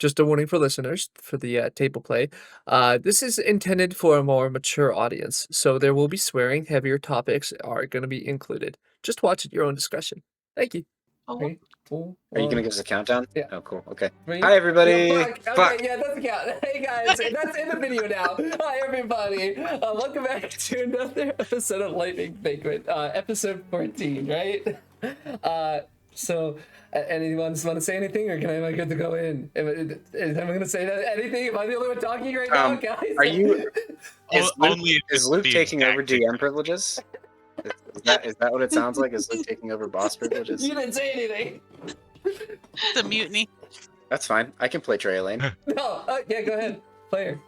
just a warning for listeners for the table play. This is intended for a more mature audience, so there will be swearing. Heavier topics are going to be included. Just watch at your own discretion. Thank you. Oh. 3, 2, Are you 1. gonna give us a countdown? Yeah. Oh, cool. Okay. 3. Hi, everybody. Yeah, fuck. Fuck. Okay, yeah, that's count. Hey guys, that's in the video now. Hi everybody. Welcome back to another episode of Lightning Banquet, episode 14, right? Anyone want to say anything, or am I good to go in? Am I going to say anything? Am I the only one talking right now, guys? Are you? Is Luke taking over tactic. GM privileges? Is that what it sounds like? Is Luke taking over boss privileges? You didn't say anything. It's a mutiny. That's fine. I can play Trey Lane. No, yeah, go ahead, player.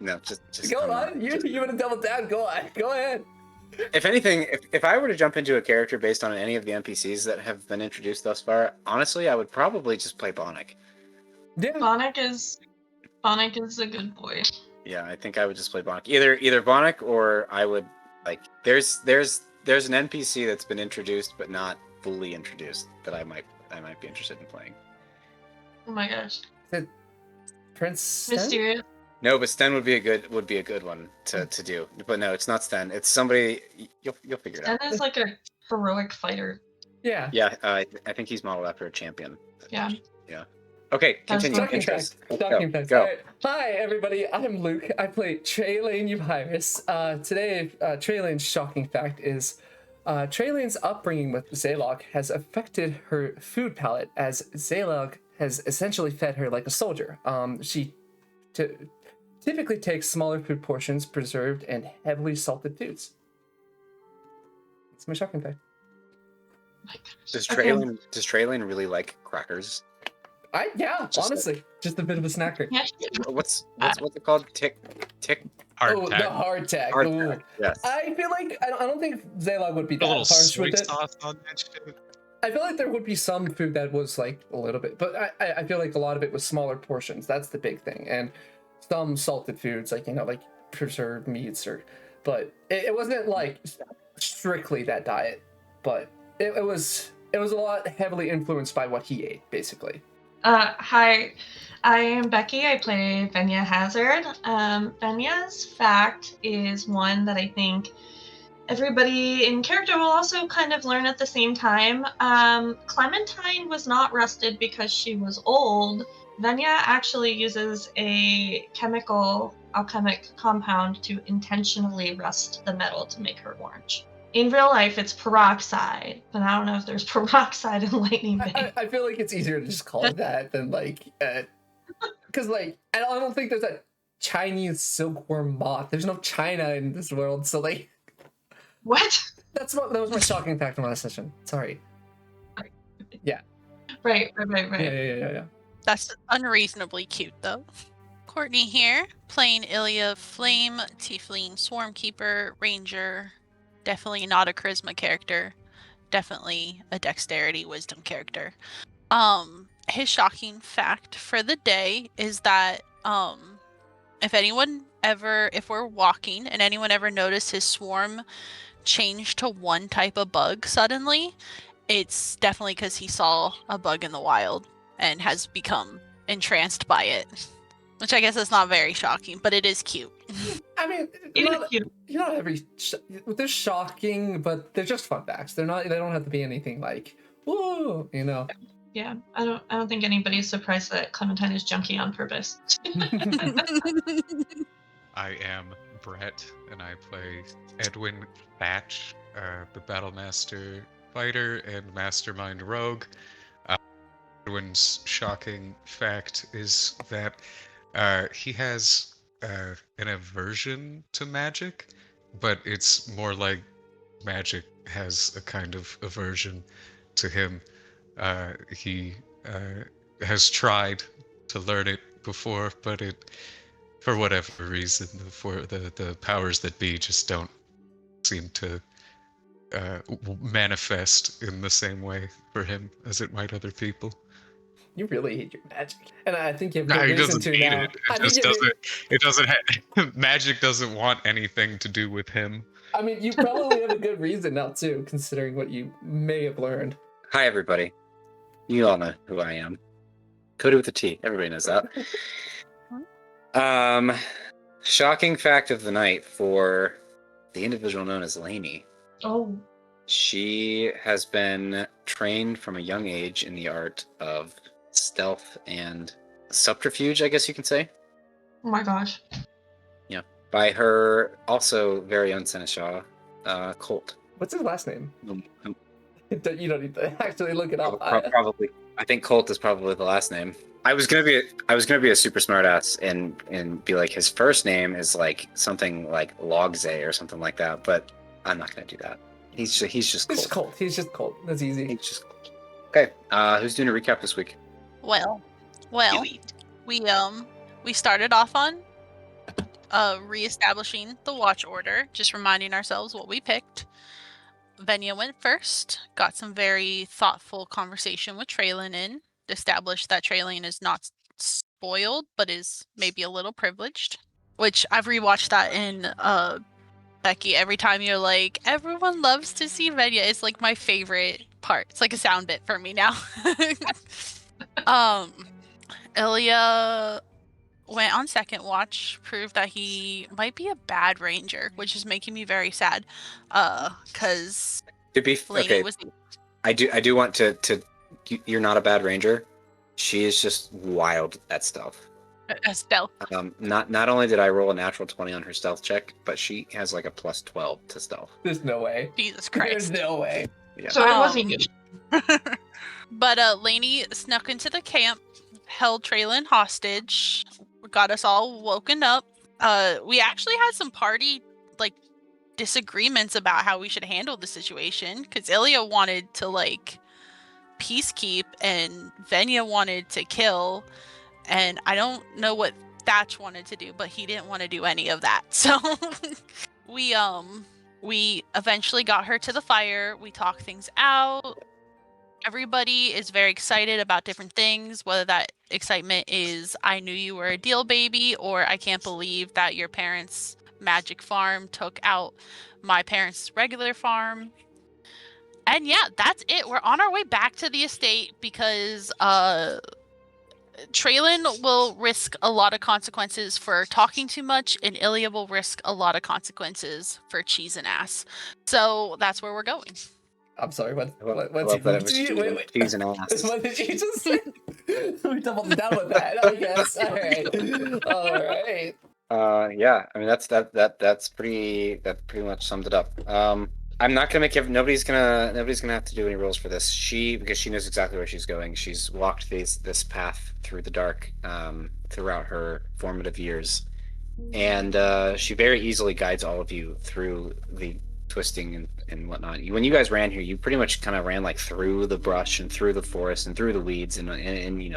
No, just Go on. You want to double down? Go on. Go ahead. If anything, if I were to jump into a character based on any of the NPCs that have been introduced thus far, honestly, I would probably just play Bonnick. Yeah. Bonnick is a good boy. Yeah, I think I would just play Bonnick. Either Bonnick, or I would like. There's an NPC that's been introduced but not fully introduced that I might be interested in playing. Oh my gosh. Is it Prince Sten? Mysterious. No, but Sten would be a good one to do. But no, it's not Sten. It's somebody. You'll figure it out. Sten is like a heroic fighter. Yeah. Yeah, I think he's modeled after a champion. Yeah. Yeah. Okay, continue. Shocking fact. Shocking fact. Go. All right. Hi, everybody. I'm Luke. I play Trey Lane Euvirus. Today, Trey Lane's shocking fact is Trey Lane's upbringing with Zalog has affected her food palate, as Zalog has essentially fed her like a soldier. She typically takes smaller food portions, preserved and heavily salted foods. That's my shocking fact. Does Trey Lane really like crackers? Honestly, just a bit of a snacker. Yeah. What's it called? Tick. The hardtack. Hardtack. Yes. I feel like I don't think Zalog would be that A little harsh soy with it. sauce on that shit. I feel like there would be some food that was like a little bit, but I feel like a lot of it was smaller portions. That's the big thing, and some salted foods like like preserved meats but it wasn't like strictly that diet, but it was a lot heavily influenced by what he ate basically. Hi, I am Becky. I play Venya Hazard. Venya's fact is one that I think everybody in character will also kind of learn at the same time. Clementine was not rusted because she was old. Venya actually uses a alchemic compound to intentionally rust the metal to make her orange. In real life, it's peroxide, but I don't know if there's peroxide in Lightning Bank. I feel like it's easier to just call it that than because I don't think there's a Chinese silkworm moth. There's no China in this world, so What? that was my shocking fact from last session. Sorry. Yeah. Right. Yeah. That's unreasonably cute, though. Courtney here, playing Ilya, Flame, Tiefling, Swarmkeeper, Ranger. Definitely not a charisma character. Definitely a dexterity wisdom character. His shocking fact for the day is that if we're walking and anyone ever noticed his swarm change to one type of bug suddenly, it's definitely because he saw a bug in the wild and has become entranced by it. Which I guess is not very shocking, but it is cute. I mean, they're shocking, but they're just fun facts. They don't have to be anything like, whoa, Yeah, I don't think anybody's surprised that Clementine is junky on purpose. I am Brett, and I play Edwin Thatch, the Battlemaster fighter and mastermind rogue. Edwin's shocking fact is that he has an aversion to magic, but it's more like magic has a kind of aversion to him. He has tried to learn it before, but for whatever reason, the powers that be just don't seem to manifest in the same way for him as it might other people. You really hate your magic, and I think you have No, good he reason doesn't to need now. it. It doesn't. Magic doesn't want anything to do with him. I mean, you probably have a good reason now too, considering what you may have learned. Hi, everybody. You all know who I am. Cody with a T. Everybody knows that. Shocking fact of the night for the individual known as Laney. Oh. She has been trained from a young age in the art of stealth and subterfuge, I guess you can say. Oh my gosh. Yeah. By her also very own seneschal, Colt. What's his last name? Um, You don't need to actually look it up. Probably. I think Colt is probably the last name. I was gonna be a super smart ass and be like his first name is like something like Logze or something like that, but I'm not gonna do that. He's just He's Colt. Colt. He's just Colt. That's easy. He's just Colt. Okay. Who's doing a recap this week? Well, we started off on reestablishing the watch order, just reminding ourselves what we picked. Venya went first, got some very thoughtful conversation with Treason in, established that Treason is not spoiled, but is maybe a little privileged. Which I've rewatched that in Becky. Every time you're like, everyone loves to see Venya, it's like my favorite part. It's like a sound bit for me now. Ilya went on second watch, proved that he might be a bad ranger, which is making me very sad. Because To be okay, was I do want to. You're not a bad ranger. She is just wild at stealth. stealth. Not only did I roll a natural 20 on her stealth check, but she has like a plus 12 to stealth. There's no way. Jesus There's Christ. no way. Yeah. So it wasn't you. But Laney snuck into the camp, held Treason hostage, got us all woken up. We actually had some party disagreements about how we should handle the situation, because Ilya wanted to peacekeep and Venya wanted to kill, and I don't know what Thatch wanted to do, but he didn't want to do any of that. So we eventually got her to the fire. We talked things out. Everybody is very excited about different things, whether that excitement is I knew you were a deal baby, or I can't believe that your parents' magic farm took out my parents' regular farm. And yeah, that's it. We're on our way back to the estate because Treason will risk a lot of consequences for talking too much, and Ilya will risk a lot of consequences for cheese and ass. So that's where we're going. I'm sorry. Wait. Cheese and ass. What did you just say? We doubled down with that, I guess. All right. Yeah. I mean, that's pretty much summed it up. I'm not gonna make nobody's gonna have to do any rules for this. Because she knows exactly where she's going. She's walked this path through the dark throughout her formative years, and she very easily guides all of you through the twisting and whatnot. When you guys ran here, you pretty much kind of ran through the brush and through the forest and through the weeds and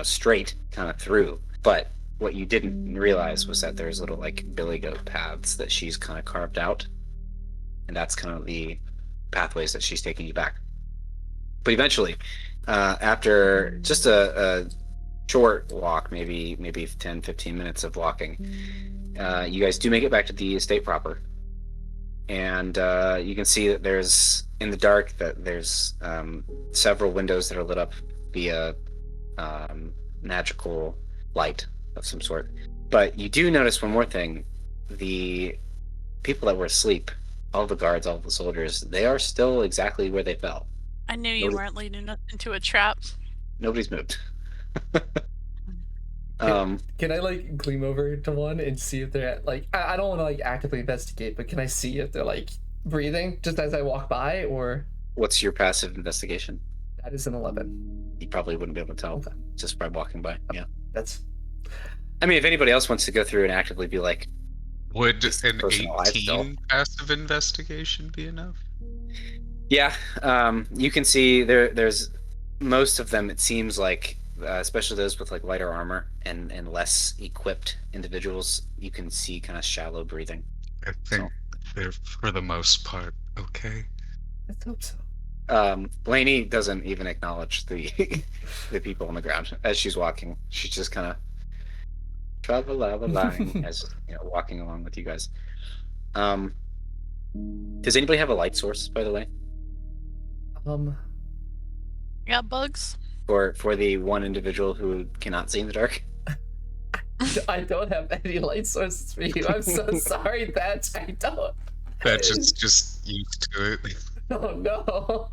straight kind of through. But what you didn't realize was that there's little billy goat paths that she's kind of carved out, and that's kind of the pathways that she's taking you back. But eventually, after just a short walk, maybe 10-15 minutes of walking, you guys do make it back to the estate proper. And you can see that there's, in the dark, that there's several windows that are lit up via magical light of some sort. But you do notice one more thing. The people that were asleep, all the guards, all the soldiers, they are still exactly where they fell. I knew you weren't leading us into a trap. Nobody's moved. Can I gleam over to one and see if they're I don't want to actively investigate, but can I see if they're breathing just as I walk by, or What's your passive investigation? that is an 11. You probably wouldn't be able to tell just by walking by. Yeah. That's I mean, if anybody else wants to go through and actively be like, Would Is an the person alive still? 18 passive investigation be enough? yeah, you can see there's most of them. It seems like, especially those with lighter armor and less equipped individuals, you can see kind of shallow breathing. I think they're, for the most part, okay. let's hope so. Laney doesn't even acknowledge the the people on the ground as she's walking. She's just kind of travel-a-line as walking along with you guys. Does anybody have a light source, by the way? You got bugs? for the one individual who cannot see in the dark. I don't have any light sources for you. I'm so sorry, Thatch. I don't. Thatch is just used to it. Oh no.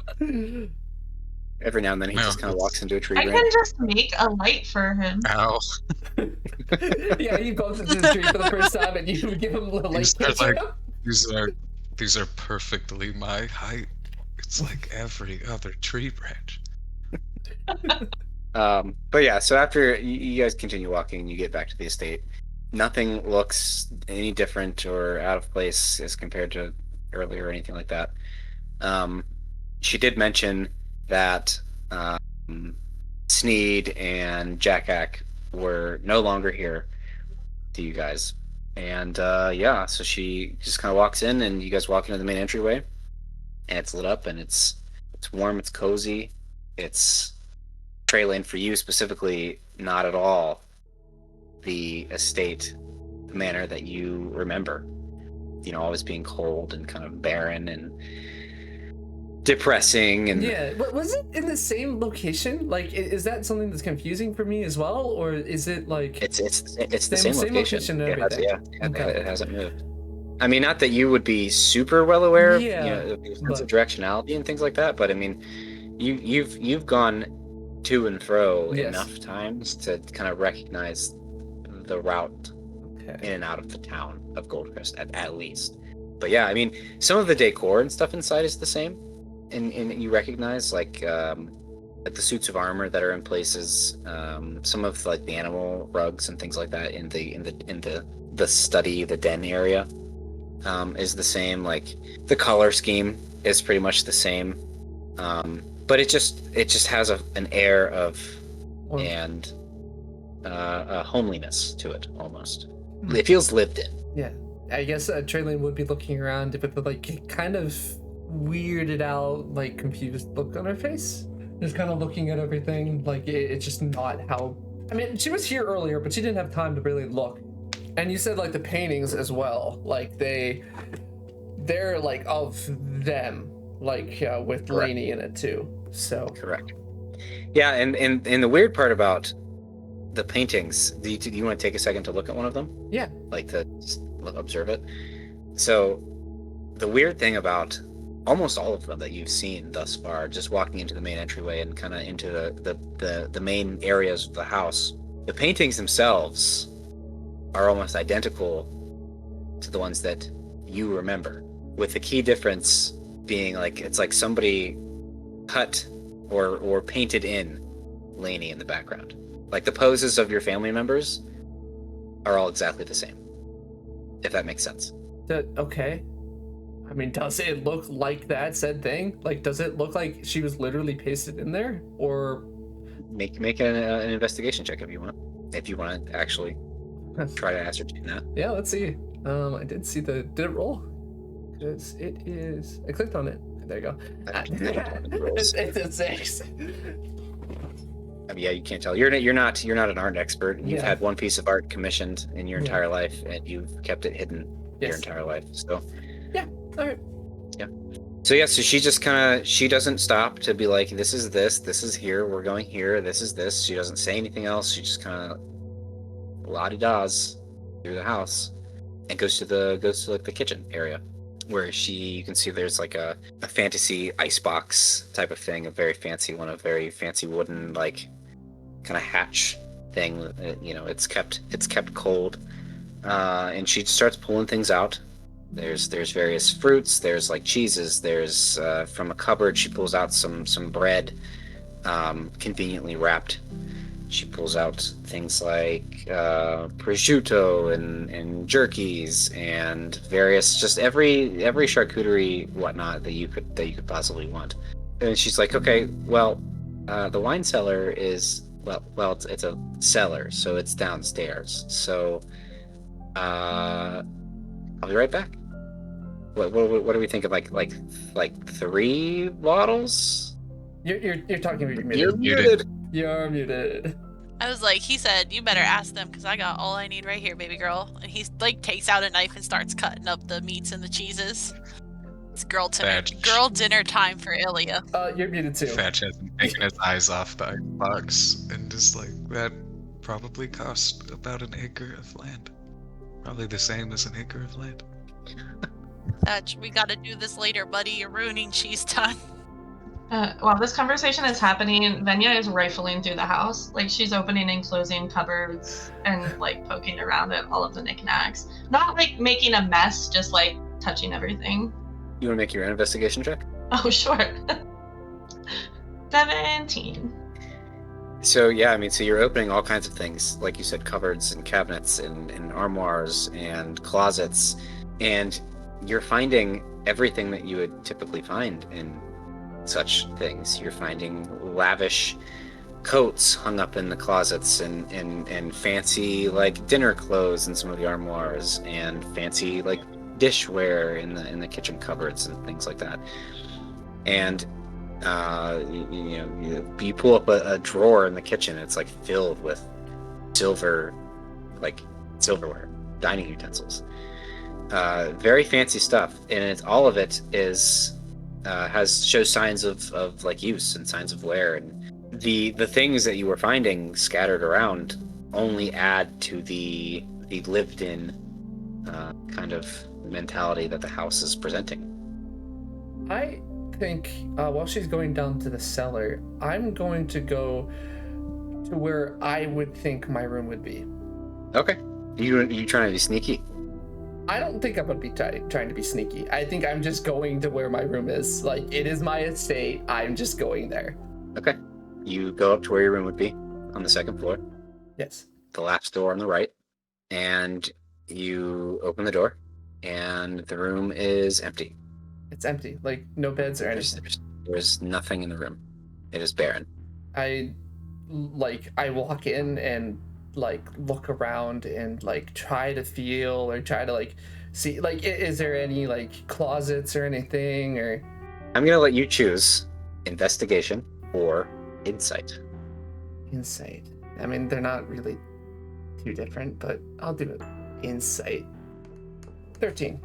Every now and then he No, just kind of walks into a tree I branch. can just make a light for him. Ow. Yeah, you bump into the tree for the first time and you give him a little light These are picture. like these are perfectly my height. It's like every other tree branch. But yeah, so after you guys continue walking, you get back to the estate. Nothing looks any different or out of place as compared to earlier or anything like that. She did mention that Sneed and Jack-Ack were no longer here to you guys. And yeah, so she just kind of walks in, and you guys walk into the main entryway, and it's lit up, and it's warm, it's cozy, it's Treason for you specifically, not at all the estate, the manor that you remember. You know, always being cold and kind of barren and depressing. And Yeah, but was it in the same location? Like, is that something that's confusing for me as well, or is it like it's the same location. And everything? It hasn't moved. I mean, not that you would be super well aware, Yeah, you know, of the sense of directionality and things like that, but I mean, you've gone to and fro enough times to kind of recognize the route in and out of the town of Goldcrest at least. But yeah, I mean, some of the decor and stuff inside is the same, and you recognize like the suits of armor that are in places, some of like the animal rugs and things like that in the study, the den area, is the same. Like the color scheme is pretty much the same, but it just has an air of and a homeliness to it almost. It feels lived in. Yeah, I guess Treason would be looking around with the like kind of weirded out, like confused look on her face, just kind of looking at everything. Like it's just not how. I mean, she was here earlier, but she didn't have time to really look. And you said like the paintings as well, like they're like of them, like with Laney in it too. So correct. Yeah, and the weird part about the paintings, do you want to take a second to look at one of them? Yeah. Like to just observe it. So the weird thing about almost all of them that you've seen thus far, just walking into the main entryway and kind of into the main areas of the house, the paintings themselves are almost identical to the ones that you remember, with the key difference being like it's like somebody cut or painted in Laney in the background. Like the poses of your family members are all exactly the same, if that makes sense. Okay. I mean, does it look like that said thing? Like, does it look like she was literally pasted in there, or make an investigation check if you want to actually try to ascertain that. Yeah, let's see. I did see did it roll? Because it is. I clicked on it. There you go. It's a 6. I mean, yeah, you can't tell. You're not an art expert. You've had one piece of art commissioned in your entire life, and you've kept it hidden your entire life. So yeah, all right. Yeah. So yeah, so she just she doesn't stop to be like, this is here, we're going here, this is this. She doesn't say anything else. She just kind of la-di-das through the house and goes to like the kitchen area, where you can see there's like a fantasy icebox type of thing, a very fancy wooden like kind of hatch thing. You know, it's kept cold, and she starts pulling things out. There's various fruits. There's like cheeses. There's from a cupboard she pulls out some bread, conveniently wrapped. She pulls out things like prosciutto and jerkies and various, just every charcuterie whatnot that you could possibly want. And she's like, okay, well, the wine cellar is it's a cellar, so it's downstairs. So I'll be right back. What are we thinking? Like 3 bottles? You're talking about your You're muted. You're muted. I was like, he said, you better ask them because I got all I need right here, baby girl. And he like takes out a knife and starts cutting up the meats and the cheeses. It's girl Thatch. dinner time for Ilya. You're muted too. Fetch hasn't taken his eyes off the box and is like, that probably cost about an acre of land. Probably the same as an acre of land. Thatch, we gotta do this later, buddy. You're ruining cheese time. While this conversation is happening, Venya is rifling through the house. Like, she's opening and closing cupboards and, like, poking around at all of the knickknacks. Not, like, making a mess, just, like, touching everything. You want to make your own investigation check? Oh, sure. 17. So yeah, I mean, so you're opening all kinds of things, like you said, cupboards and cabinets and armoires and closets, and you're finding everything that you would typically find in such things. You're finding lavish coats hung up in the closets and fancy like dinner clothes in some of the armoires and fancy like dishware in the kitchen cupboards and things like that. And you pull up a drawer in the kitchen, it's like filled with silverware, dining utensils, very fancy stuff, and all of it is shows signs of like use and signs of wear, and the things that you were finding scattered around only add to the lived in kind of mentality that the house is presenting. I think while she's going down to the cellar, I'm going to go to where I would think my room would be. Okay. You trying to be sneaky? I don't think I'm gonna be trying to be sneaky. I think I'm just going to where my room is. Like, it is my estate. I'm just going there. Okay. You go up to where your room would be on the second floor. Yes. The last door on the right, and you open the door, and the room is empty. It's empty. Like, no beds or anything. There's nothing in the room. It is barren. I walk in and like look around and like try to feel or try to like see, like, is there any like closets or anything? Or I'm gonna let you choose investigation or insight. Insight. I mean, they're not really too different, but I'll do it. Insight. 13.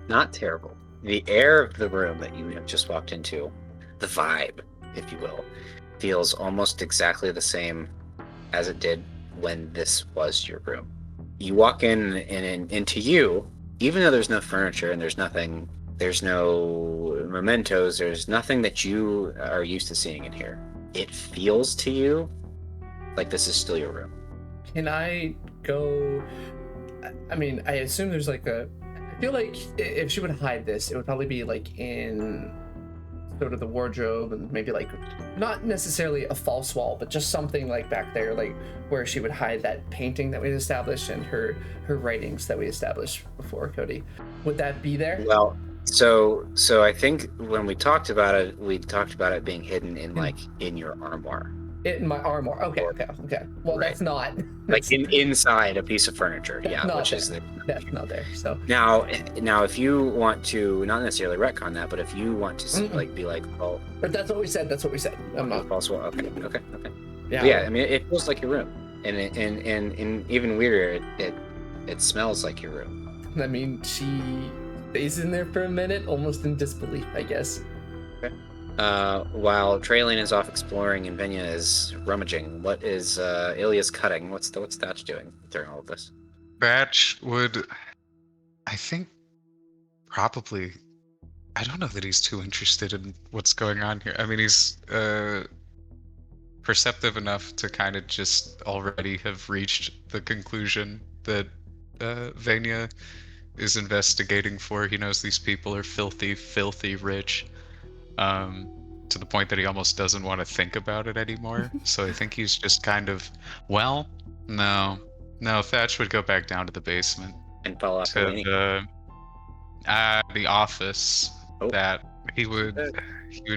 Not terrible. The air of the room that you have just walked into, the vibe, if you will, feels almost exactly the same as it did when this was your room. You walk in and into you, even though there's no furniture and there's no mementos, there's nothing that you are used to seeing in here. It feels to you like this is still your room. Can I go? I mean, I assume there's like I feel like if she would hide this, it would probably be like in sort of the wardrobe, and maybe like not necessarily a false wall, but just something like back there, like where she would hide that painting that we established and her writings that we established before, Cody. Would that be there? Well, so I think when we talked about it being hidden in like in your armoire. In my armoire. Okay. Well, Right. that's not Like inside a piece of furniture, That's not which there. is the That's not there. So now if you want to not necessarily retcon that, but if you want to like be like, oh, but that's what we said. I'm not. false wall. Okay. Yeah. But yeah, I mean, it feels like your room, and even weirder, it smells like your room. I mean, she stays in there for a minute, almost in disbelief, I guess. While Treason is off exploring and Venya is rummaging, what is Ilya's cutting? What's Thatch doing during all of this? Thatch would, I think, probably. I don't know that he's too interested in what's going on here. I mean, he's perceptive enough to kind of just already have reached the conclusion that Venya is investigating for. He knows these people are filthy, filthy rich. To the point that he almost doesn't want to think about it anymore. So I think he's just kind of, well, no, Thatch would go back down to the basement And follow up to Laney. the office. Oh. That he would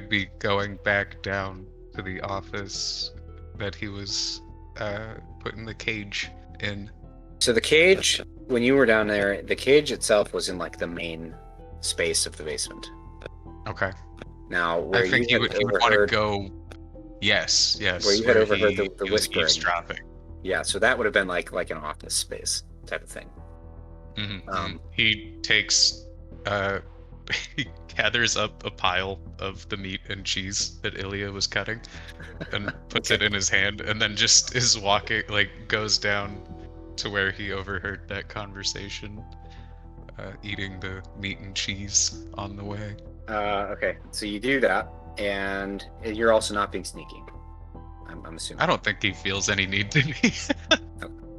be going back down to the office that he was putting the cage in. So the cage, when you were down there, the cage itself was in like the main space of the basement. Okay. Now, where I think you he would want to go. Yes. Where you had overheard the he was whispering. eavesdropping. Yeah, so that would have been like an office space type of thing. Mm-hmm. He takes he gathers up a pile of the meat and cheese that Ilya was cutting and puts it in his hand, and then just is walking, like goes down to where he overheard that conversation, eating the meat and cheese on the way. Okay, so you do that, and you're also not being sneaky. I'm assuming. I don't think he feels any need to be.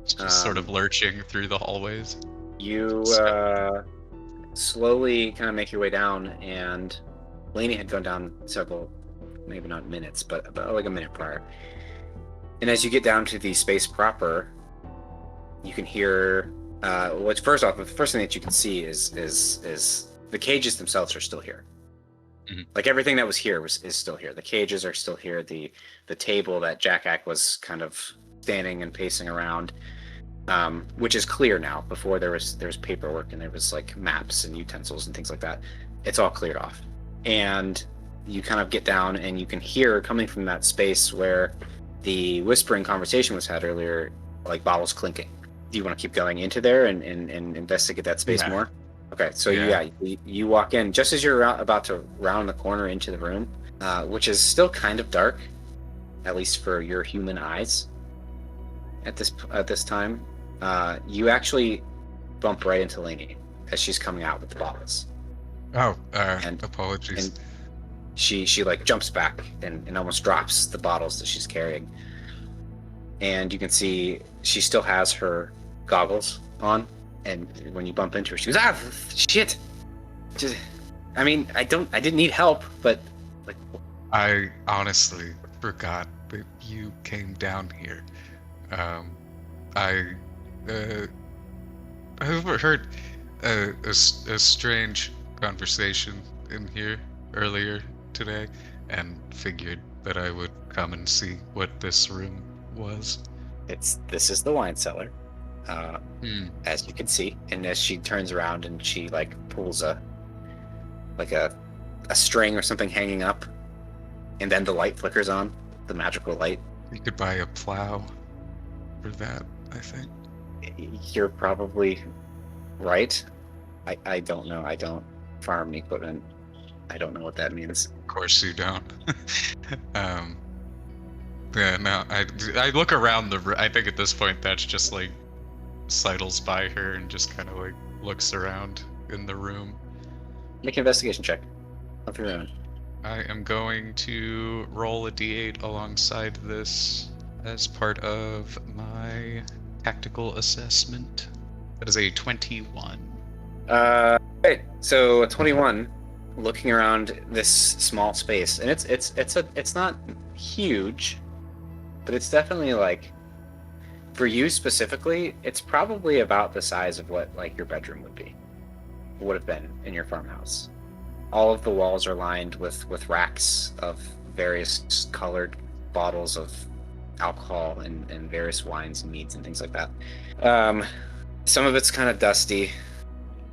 Just sort of lurching through the hallways. You slowly kind of make your way down, and Laney had gone down several, maybe not minutes, but about like a minute prior. And as you get down to the space proper, you can hear. What's first off, the first thing that you can see is the cages themselves are still here. Mm-hmm. Like everything that was here is still here. The cages are still here. The table that Jack was kind of standing and pacing around, which is clear now. Before there was paperwork and there was like maps and utensils and things like that. It's all cleared off. And you kind of get down and you can hear coming from that space where the whispering conversation was had earlier, like bottles clinking. Do you want to keep going into there and investigate that space more? Okay, so you walk in just as you're about to round the corner into the room, which is still kind of dark, at least for your human eyes. At this time, you actually bump right into Laney as she's coming out with the bottles. Oh, and apologies. And she like jumps back and almost drops the bottles that she's carrying. And you can see she still has her goggles on. And when you bump into her, she goes, shit. I didn't need help, but like. I honestly forgot that you came down here. I overheard a strange conversation in here earlier today, and figured that I would come and see what this room was. This is the wine cellar. As you can see, and as she turns around and she like pulls a string or something hanging up, and then the light flickers on, the magical light. You could buy a plow for that, I think. You're probably right. I don't know. I don't farm equipment. I don't know what that means. Of course you don't. Yeah, no, I look around I think at this point that's just like sidles by her and just kind of like looks around in the room. Make an investigation check. Up your own. I am going to roll a d8 alongside this as part of my tactical assessment. That is a 21. Okay, so a 21. Looking around this small space, and it's not huge, but it's definitely like, for you specifically, it's probably about the size of what like your bedroom would have been in your farmhouse. All of the walls are lined with racks of various colored bottles of alcohol and various wines and meads and things like that. Some of it's kind of dusty.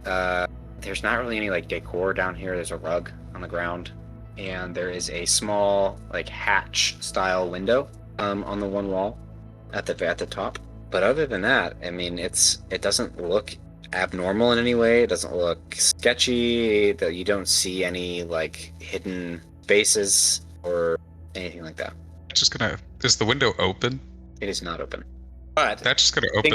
There's not really any like decor down here. There's a rug on the ground, and there is a small like hatch style window on the one wall at the top. But other than that, I mean, it doesn't look abnormal in any way. It doesn't look sketchy. That you don't see any like hidden spaces or anything like that. Is the window open? It is not open. But that's just gonna open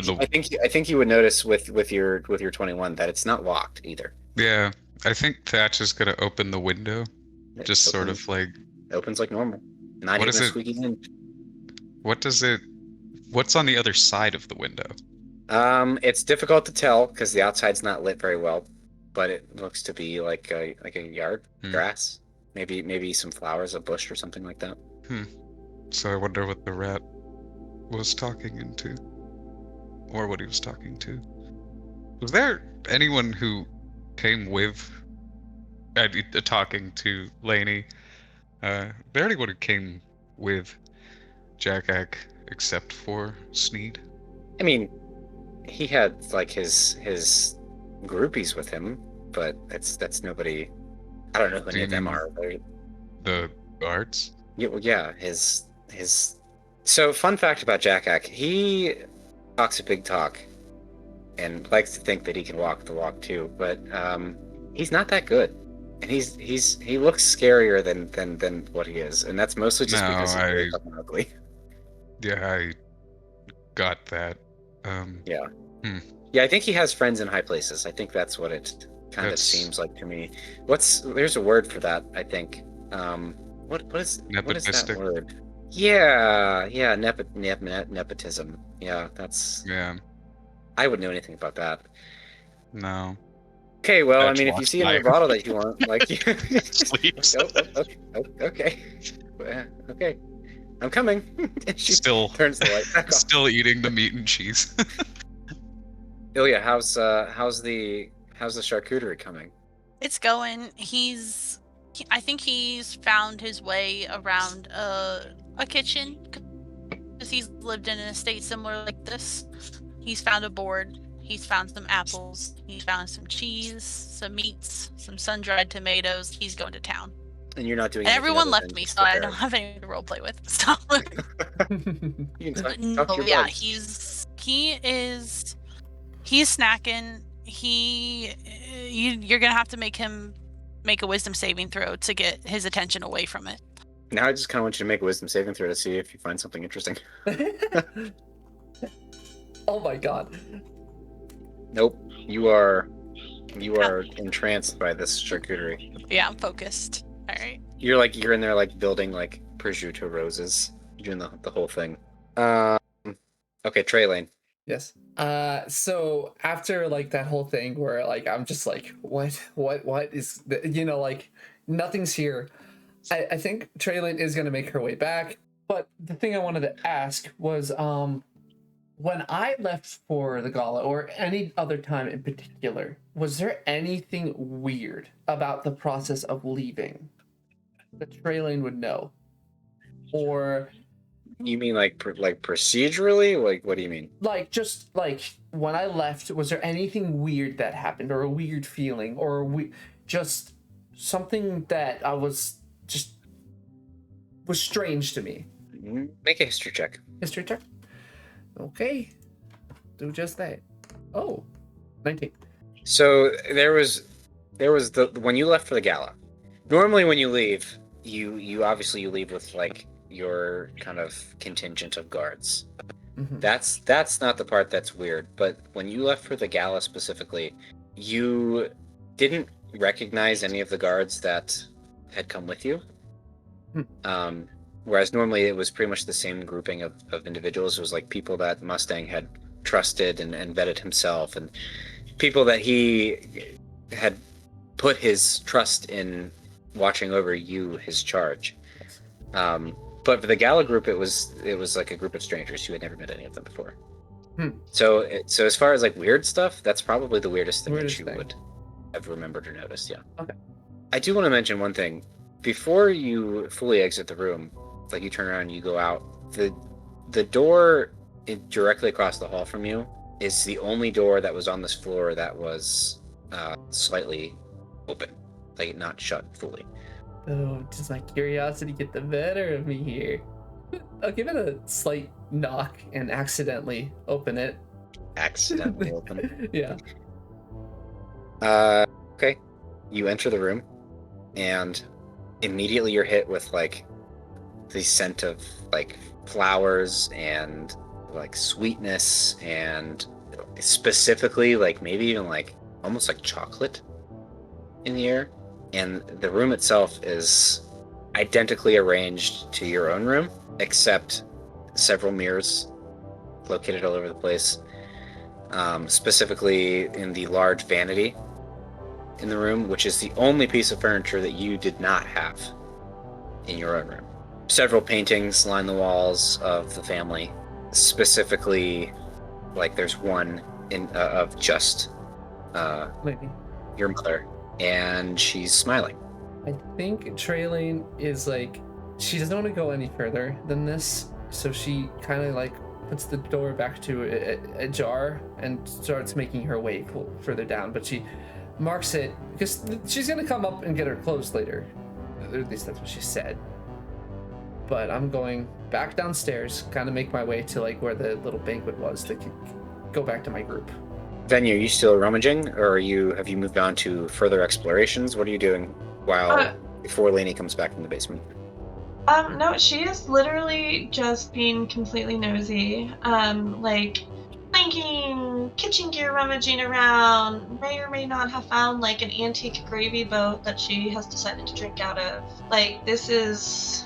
I think you would notice with your 21 that it's not locked either. Yeah, I think Thatch is gonna open the window. Just sort of like opens like normal. Not even a squeaky hinge. What's on the other side of the window? It's difficult to tell because the outside's not lit very well, but it looks to be like a yard, grass, maybe some flowers, a bush or something like that. So I wonder what the rat was talking into, or what he was talking to. Was there anyone who came with talking to Laney? There anyone who came with Jack except for Sneed? I mean, he had like his groupies with him, but that's nobody. I don't know who any of them are. The guards? Yeah, well, yeah, his. So, fun fact about Jack, he talks a big talk, and likes to think that he can walk the walk too. But he's not that good. And he looks scarier than what he is, and that's mostly just No, because he's really fucking ugly. Yeah, I got that. Yeah. Hmm. Yeah, I think he has friends in high places. I think that's what it kind of That's- seems like to me. There's a word for that, I think. What is that Nepotistic? word? Yeah, nepotism. Yeah, that's. Yeah, I wouldn't know anything about that. no. Okay, well, I Patch mean, if you walks see by. any bottle that you want, like, Sleeps. okay, okay, I'm coming. And she Still turns the light back off. Still eating the meat and cheese. Ilya, how's the charcuterie coming? It's going. I think he's found his way around a kitchen because he's lived in an estate similar like this. He's found a board. He's found some apples. He's found some cheese, some meats, some sun-dried tomatoes. He's going to town. And you're not doing. And anything everyone other left than me, just so I prepare. don't have anything to roleplay with. Stop. You can talk to No, your yeah, buds. he's snacking. You're gonna have to make him make a wisdom saving throw to get his attention away from it. Now I just kind of want you to make a wisdom saving throw to see if you find something interesting. Oh my god. Nope. You are entranced by this charcuterie. Yeah, I'm focused. All right. You're in there like building like prosciutto roses, doing the whole thing. Okay, Trey Lane. Yes. So after like that whole thing where like I'm just like, what is like nothing's here. I think Treylin is gonna make her way back. But the thing I wanted to ask was when I left for the gala or any other time in particular, was there anything weird about the process of leaving that Treylin would know? Or You mean like procedurally? Like what do you mean? like just like when I left, was there anything weird that happened or a weird feeling or just something that was strange to me? Make a history check. History check. Okay. Do just that. Oh, 19. So there was when you left for the gala. Normally when you leave, you obviously you leave with like your kind of contingent of guards. Mm-hmm. That's not the part that's weird, but when you left for the gala specifically, you didn't recognize any of the guards that had come with you. Whereas normally it was pretty much the same grouping of individuals. It was like people that Mustang had trusted and vetted himself, and people that he had put his trust in watching over you, his charge. But for the gala group, it was like a group of strangers who had never met any of them before. So as far as like weird stuff, that's probably the weirdest thing that you would have remembered or noticed. Yeah. Okay. I do want to mention one thing. Before you fully exit the room, like you turn around and you go out, the door directly across the hall from you is the only door that was on this floor that was slightly open, like not shut fully. Oh, does my curiosity get the better of me here? I'll give it a slight knock and accidentally open it. Accidentally open. Yeah. Okay. You enter the room, and immediately you're hit with like the scent of like flowers and like sweetness, and specifically like maybe even like almost like chocolate in the air. And the room itself is identically arranged to your own room, except several mirrors located all over the place. Specifically in the large vanity in the room, which is the only piece of furniture that you did not have in your own room. Several paintings line the walls of the family. Specifically, like there's one of just your mother, and she's smiling. I think Treylin is like, she doesn't want to go any further than this, so she kind of like puts the door back to ajar and starts making her way further down, but she marks it because she's gonna come up and get her clothes later. At least that's what she said. But I'm going back downstairs, kind of make my way to like where the little banquet was to go back to my group. Venya, are you still rummaging, or have you moved on to further explorations? What are you doing? before Laney comes back from the basement. No, she is literally just being completely nosy. Like clanking, kitchen gear rummaging around, may or may not have found like an antique gravy boat that she has decided to drink out of. Like this is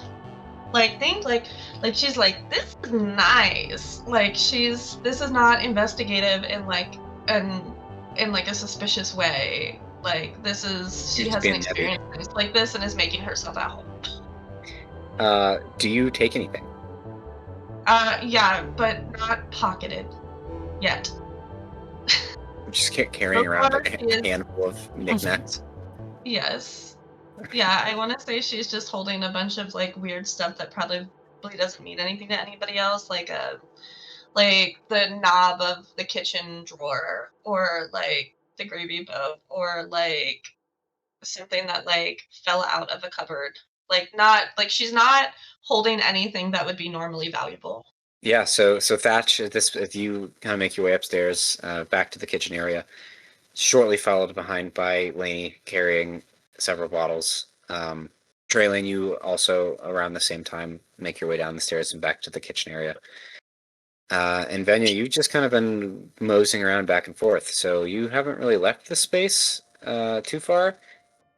like things like she's like, this is nice. Like this is not investigative in like a suspicious way. Like this is she She's has an being experience like this and is making herself at home. Do you take anything? Yeah, but not pocketed yet. Just carrying So around far, like she is- a handful of knickknacks. Yes. Yeah, I want to say she's just holding a bunch of like weird stuff that probably doesn't mean anything to anybody else, like the knob of the kitchen drawer, or like the gravy boat, or like something that like fell out of a cupboard. Like not like she's not holding anything that would be normally valuable. Yeah, so Thatch, if you kind of make your way upstairs, back to the kitchen area, shortly followed behind by Laney carrying several bottles. Trailing you also around the same time, make your way down the stairs and back to the kitchen area. And Venya, you've just kind of been moseying around back and forth, so you haven't really left the space too far.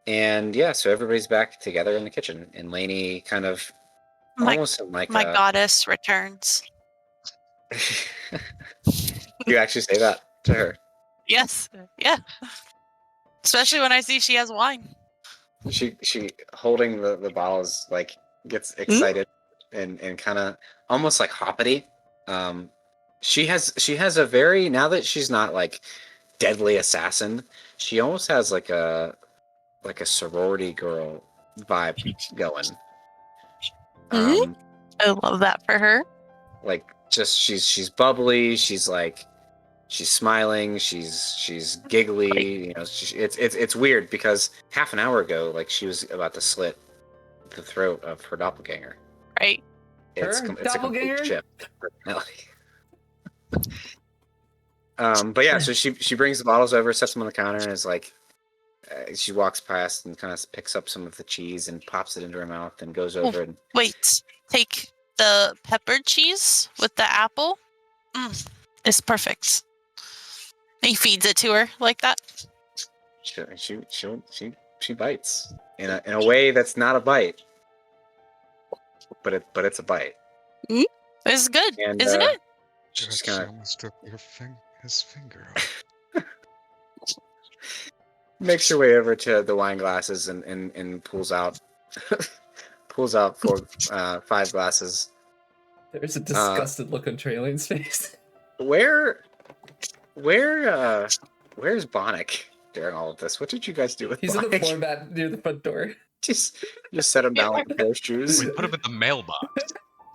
And yeah, so everybody's back together in the kitchen, and Laney kind of almost in like My goddess returns. You actually say that to her? Yes. Yeah. Especially when I see she has wine. She holding the bottles, like gets excited and kind of almost like hoppity. She has a very, now that she's not like deadly assassin, she almost has like a sorority girl vibe going. I love that for her. Like just she's bubbly, she's smiling, she's giggly, you know. It's weird because half an hour ago, like, she was about to slit the throat of her doppelganger. Right. It's a doppelganger? complete shift. But yeah, so she brings the bottles over, sets them on the counter, and is like, she walks past and kind of picks up some of the cheese and pops it into her mouth and goes over and Wait, take the peppered cheese with the apple. It's perfect. He feeds it to her like that. she bites in a way that's not a bite, but it's a bite. It's good, And, isn't it? Just She kind almost took his finger off. of makes her way over to the wine glasses and pulls out 5 glasses. There's a disgusted look on Trayling's face. Where's Bonnick during all of this? What did you guys do with He's in the Bonnick? floor mat near the front door. Just set him down with a pair of shoes. We put him in the mailbox.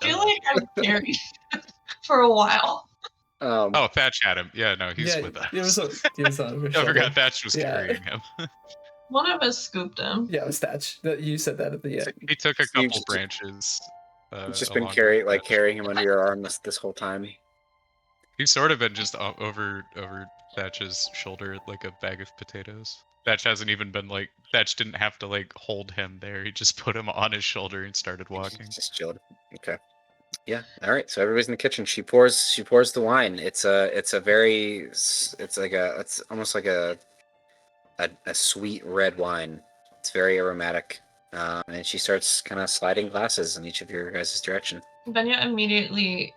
I feel like I'm carried for a while. Oh, Thatch had him. Yeah, no, he's with us. He was on his I shoulder. forgot Thatch was carrying him. One of us scooped him. Yeah, it was Thatch. You said that at the end. He took a couple branches. You've just been carrying him under your arm this whole time. He's sort of been just over Thatch's shoulder like a bag of potatoes. Thatch hasn't even been like, Thatch didn't have to like hold him there. He just put him on his shoulder and started walking. Just chilled. Okay. Yeah. All right. So everybody's in the kitchen. She pours the wine. It's almost like a sweet red wine. It's very aromatic. And she starts kind of sliding glasses in each of your guys' direction. Venya immediately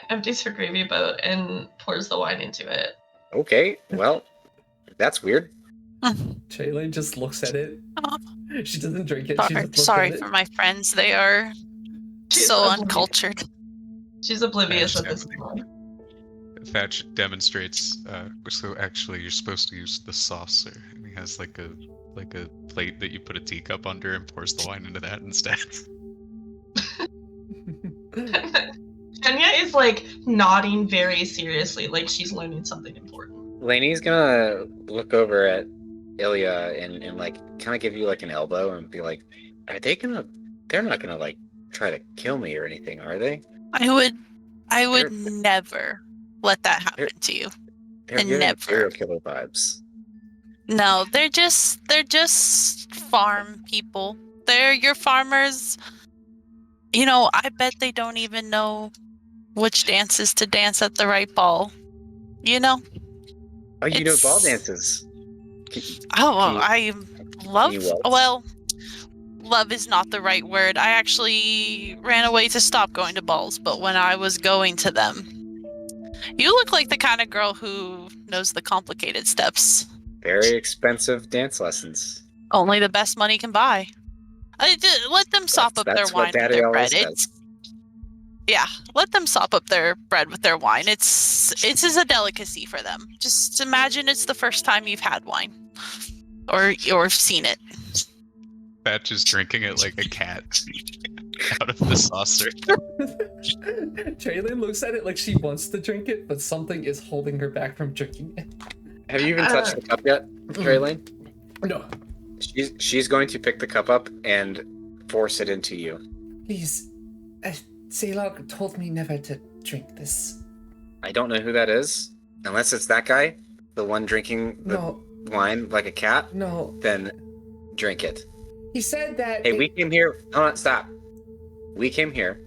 empties her gravy boat and pours the wine into it. Okay. Well, that's weird. Trayling just looks at it. She doesn't drink it. Sorry for my friends. They are so uncultured. She's oblivious at this point. Thatch demonstrates. So actually, you're supposed to use the saucer, and he has like a plate that you put a teacup under and pours the wine into that instead. Venya is like nodding very seriously, like she's learning something important. Laney's gonna look over at Ilya and like kind of give you like an elbow and be like, they're not gonna like try to kill me or anything, are they? I would never let that happen to you. They're And giving never. serial killer vibes. No, they're just farm people. They're your farmers. You know, I bet they don't even know which dances to dance at the right ball. You know? Oh, you know ball It's- dances. Oh, you- I love. you waltz? Well, love is not the right word. I actually ran away to stop going to balls, but when I was going to them, you look like the kind of girl who knows the complicated steps. Very expensive dance lessons. Only the best money can buy. Let them sop up their That's what wine with Daddy their always bread. says. Yeah, let them sop up their bread with their wine. It's a delicacy for them. Just imagine it's the first time you've had wine, or seen it. Batch is drinking it like a cat out of the saucer. Traylon looks at it like she wants to drink it, but something is holding her back from drinking it. Have you even touched the cup yet, Traylon? No, She's going to pick the cup up and force it into you. please. Saylog told me never to drink this. I don't know who that is. Unless it's that guy, the one drinking the No, wine like a cat, no. then drink it. He said that. Hey, we came here. Hold on, stop. We came here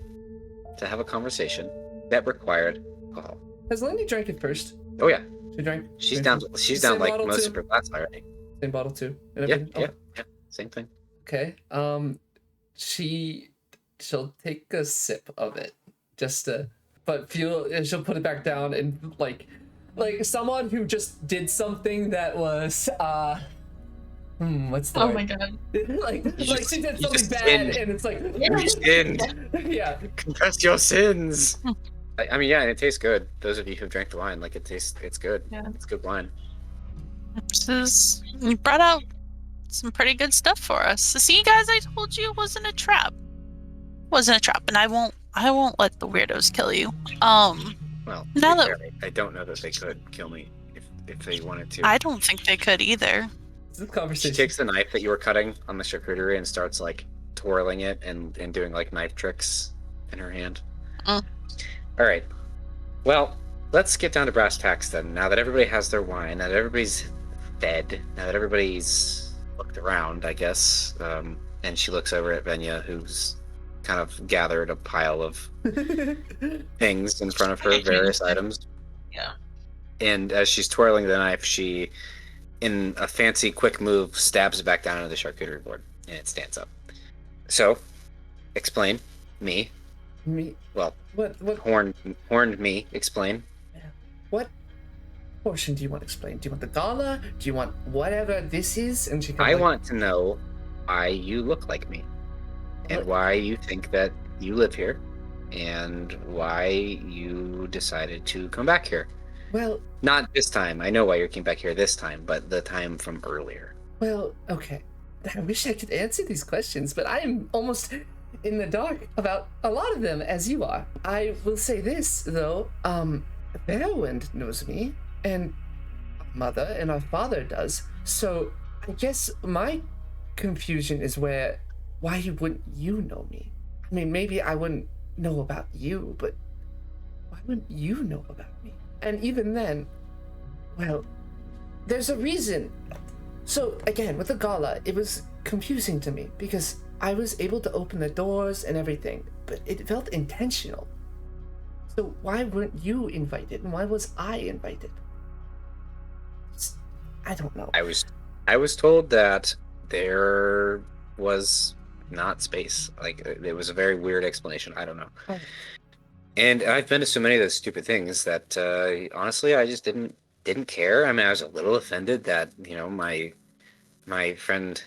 to have a conversation that required alcohol. Has Laney drank it first? Oh yeah, She drank. she's drank down. it? She's Same down like bottle most too? of her glass already. Same bottle too. and Yeah, everything? yeah, Okay. yeah. Same thing. Okay. She'll take a sip of it just to, but she'll put it back down and like someone who just did something that was what's the Oh word? my god. like just- she did you something just bad sinned. and it's like You sinned. yeah. Confess your sins. I mean, yeah, and it tastes good. Those of you who drank the wine, like it's good. Yeah. It's good wine. You brought out some pretty good stuff for us. See, guys, I told you it wasn't a trap. Wasn't a trap, and I won't let the weirdos kill you. Well, to Now be that- fair, I don't know that they could kill me if they wanted to. I don't think they could either. This She conversation. takes the knife that you were cutting on the charcuterie and starts like twirling it and doing like knife tricks in her hand. Mm. All right. Well, let's get down to brass tacks then. Now that everybody has their wine, now that everybody's fed, now that everybody's looked around, I guess, and she looks over at Venya, who's kind of gathered a pile of things in front of her, various items. Yeah. And as she's twirling the knife, she, in a fancy, quick move, stabs it back down into the charcuterie board, and it stands up. So, explain. Me. Me. Well, What horned me. Explain. what portion do you want explained? Do you want the gala? Do you want whatever this is? And she I want to know why you look like me, and What? why you think that you live here, and why you decided to come back here. Well, Not this time. I know why you came back here this time, but the time from earlier. okay. I wish I could answer these questions, but I am almost in the dark about a lot of them, as you are. I will say this, though. Fairwind knows me, and our mother and our father does. So I guess my confusion is why wouldn't you know me? I mean, maybe I wouldn't know about you, but why wouldn't you know about me? And even then, well, there's a reason. So again, with the gala, it was confusing to me because I was able to open the doors and everything, but it felt intentional. So why weren't you invited, and why was I invited? I don't know. I was told that there was not space. Like, it was a very weird explanation. I don't know. Oh. And I've been to so many of those stupid things that honestly, I just didn't care. I mean, I was a little offended that my friend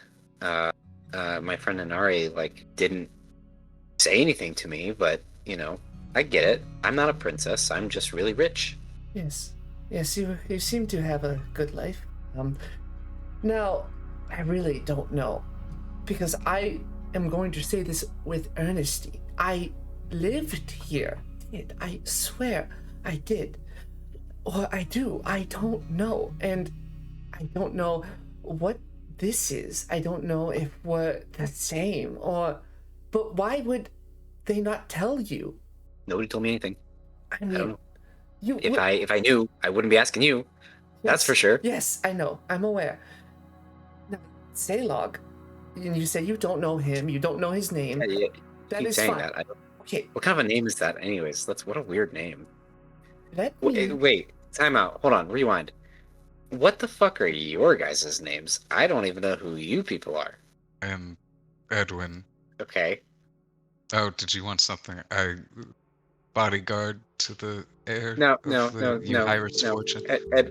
Inari like didn't say anything to me, but I get it. I'm not a princess. I'm just really rich. Yes, you seem to have a good life. Now, I really don't know, because I am going to say this with earnesty. I lived here. I swear I did. Or I do. I don't know. And I don't know what this is. I don't know if we're the same but why would they not tell you? Nobody told me anything. I mean, I don't know. you If I knew, I wouldn't be asking you. That's Yes, for sure. Yes, I know. I'm aware. Zaylog, and you say you don't know him, you don't know his name. Yeah, That keep is saying fine. that. I don't, Okay, what kind of a name is that, anyways? What a weird name. let me. Wait, time out. Hold on, rewind. What the fuck are your guys' names? I don't even know who you people are. I'm Edwin. Okay. Oh, did you want something? Bodyguard to the heir No, of no, the no, no, Pirate's no. fortune.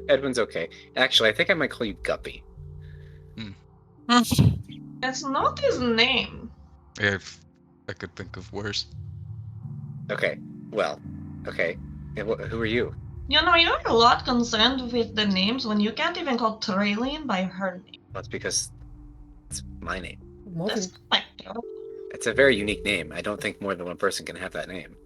Edwin's okay. Actually, I think I might call you Guppy. That's not his name. If I could think of worse. Okay. Well. Okay. And who are you? You know, you're a lot concerned with the names when you can't even call Traylene by her name. That's because it's my name. That's like, It's a very unique name. I don't think more than one person can have that name.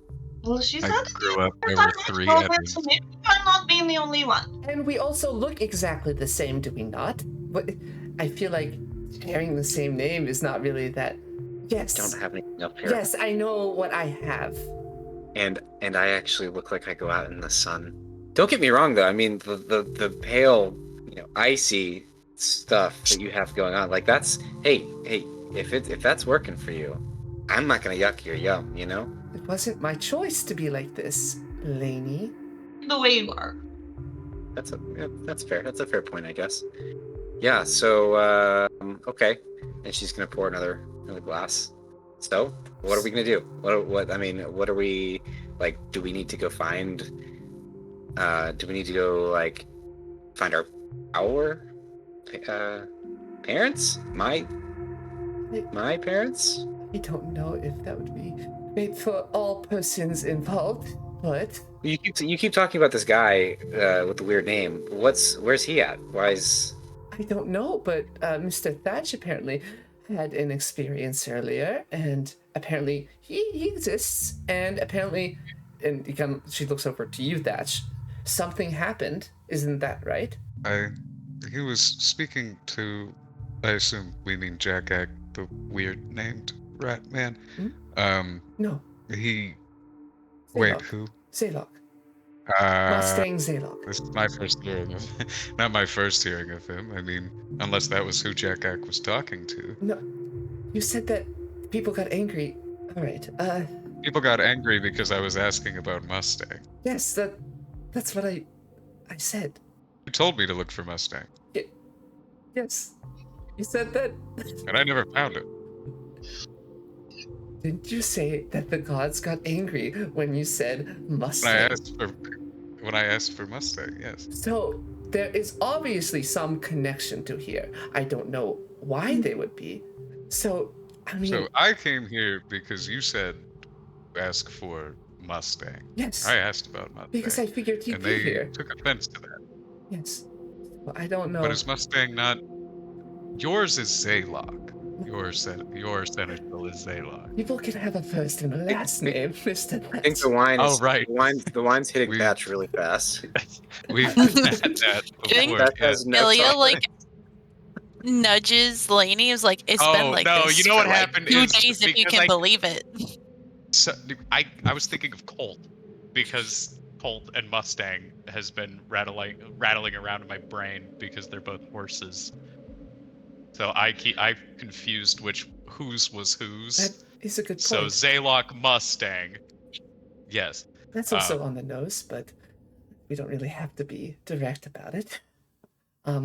well, she said I it grew up, in there her were next 3 moment, Edwins. so maybe you're not being the only one. And we also look exactly the same, do we not? But I feel like sharing the same name is not really that. Yes. Don't have anything up here. Yes, I know what I have. And I actually look like I go out in the sun. Don't get me wrong though. I mean the pale, icy stuff that you have going on, like that's hey, if that's working for you, I'm not gonna yuck your yum, you know? It wasn't my choice to be like this, Laney. The way you are. That's fair. That's a fair point, I guess. Yeah, so okay. And she's gonna pour another glass. So, what are we gonna do? What are we like? Do we need to go find? Do we need to go like find our parents? My parents? I don't know if that would be great for all persons involved, but You keep talking about this guy with the weird name. Where's he at? Why is? I don't know. But Mr. Thatch apparently had an experience earlier, and apparently he exists, and apparently, and she looks over to you, Thatch. Something happened, isn't that right? He was speaking to, I assume we mean Jack-Ack, the weird named rat man. No. He... Zaylog. Wait, who? Zaylog. Mustang Zaylog. This is my first hearing of not my first hearing of him. I mean, unless that was who Jack-Ack was talking to. No. You said that people got angry. Alright, People got angry because I was asking about Mustang. yes, that's what I said. You told me to look for Mustang. Yes. You said that. And I never found it. Didn't you say that the gods got angry when you said Mustang? When I asked for Mustang, yes. So there is obviously some connection to here. I don't know why they would be. So I mean. So I came here because you said ask for Mustang. Yes. I asked about Mustang. Because I figured you'd and be they here. took offense to that. Yes. Well, I don't know. But is Mustang not? Yours is Zaylog. Your senator is Zaylog. People can have a first and a last name, Mr. I think the wine is. Oh, right. The wine's hitting Thatch really fast. We've had that before. That has no Ilya tolerance. like nudges Laney. Is like, it's been like no, this you know what for, like, happened 2 is days if you because can believe it. So, I was thinking of Colt because Colt and Mustang has been rattling around in my brain because they're both horses. So I've confused whose was whose. That is a good point. So Zaylog Mustang. Yes. That's also on the nose, but we don't really have to be direct about it. I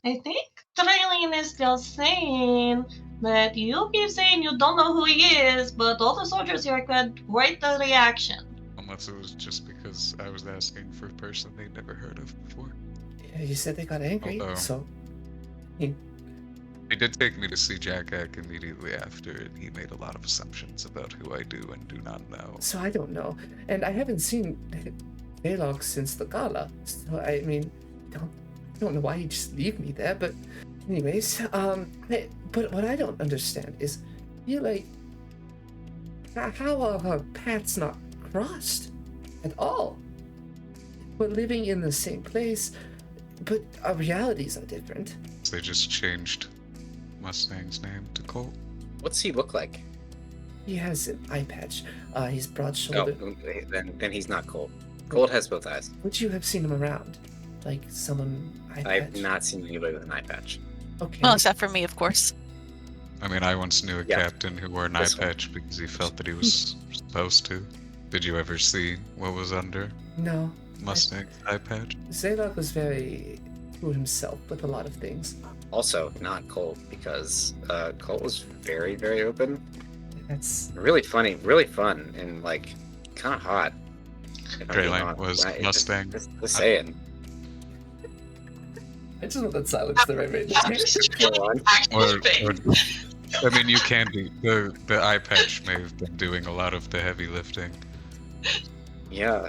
think Traylene is still saying that you keep saying you don't know who he is, but all the soldiers here could write the reaction. Unless it was just because I was asking for a person they'd never heard of before. Yeah, you said they got angry, Although- so. They did take me to see Jack-Ack immediately after, and he made a lot of assumptions about who I do and do not know. So I don't know, and I haven't seen Zaylog since the gala. So I mean, I don't know why he'd just leave me there. But anyways, but what I don't understand is, how are our paths not crossed at all? We're living in the same place, but our realities are different. They just changed Mustang's name to Colt. What's he look like? He has an eye patch. He's Oh, broad-shouldered. then he's not Colt. Colt has both eyes. Would you have seen him around? Like someone eye I've patch? not seen anybody with an eye patch. Okay. Well, except for me, of course. I mean, I once knew a Yeah. captain who wore an eye This one. patch because he felt that he was supposed to. Did you ever see what was under No. Mustang's eye patch? Zaylok was very to himself with a lot of things. Also, not Colt, because Colt was very, very open. That's Really funny, really fun, and like kind of hot. If I'm being Drayline honest. was Mustang. Just saying. I just want that silence the right way. Go on. I mean, you can do the eye patch may have been doing a lot of the heavy lifting. Yeah.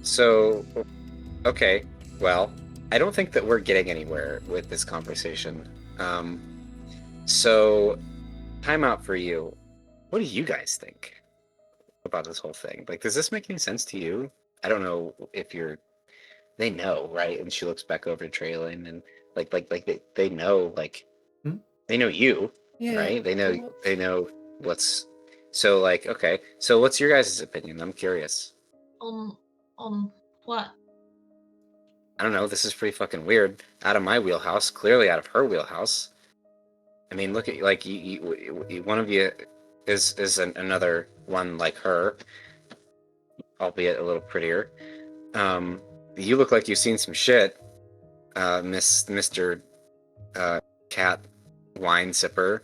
So, okay. Well, I don't think that we're getting anywhere with this conversation. So, time out for you. What do you guys think about this whole thing? Like, does this make any sense to you? I don't know if you're. They know, right? And she looks back over to Traylon, and like they know, like Hmm? they know you, Yeah. right? They know well, they know what's. So, like, okay. So, what's your guys' opinion? I'm curious. What? I don't know. This is pretty fucking weird. Out of my wheelhouse. Clearly out of her wheelhouse. I mean, look at like you one of you is another one like her, albeit a little prettier. You look like you've seen some shit, Mr. Cat Wine Sipper,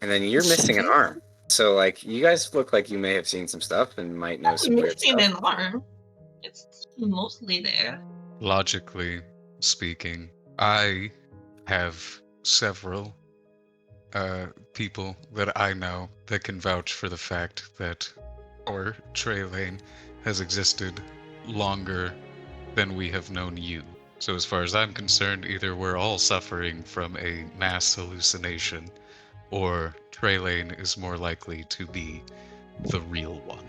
and then you're missing an arm. So like, you guys look like you may have seen some stuff and might know some weird Missing stuff. an arm. It's mostly there. Logically speaking, I have several people that I know that can vouch for the fact that our Trey Lane has existed longer than we have known you. So as far as I'm concerned, either we're all suffering from a mass hallucination, or Trey Lane is more likely to be the real one.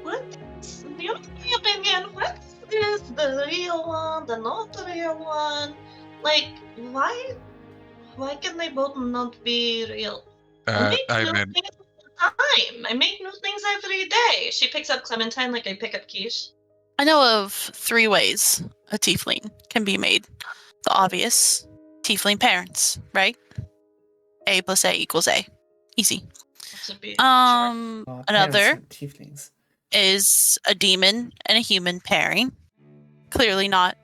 What's the only opinion? What is the real one, the not the real one? Like, why can they both not be real? I make I new meant things all the time. I make new things every day. She picks up Clementine like I pick up quiche. I know of 3 ways a tiefling can be made. The obvious tiefling parents, right? A plus A equals A. Easy. That's a bit short. parents Another and tieflings. is a demon and a human pairing. Clearly not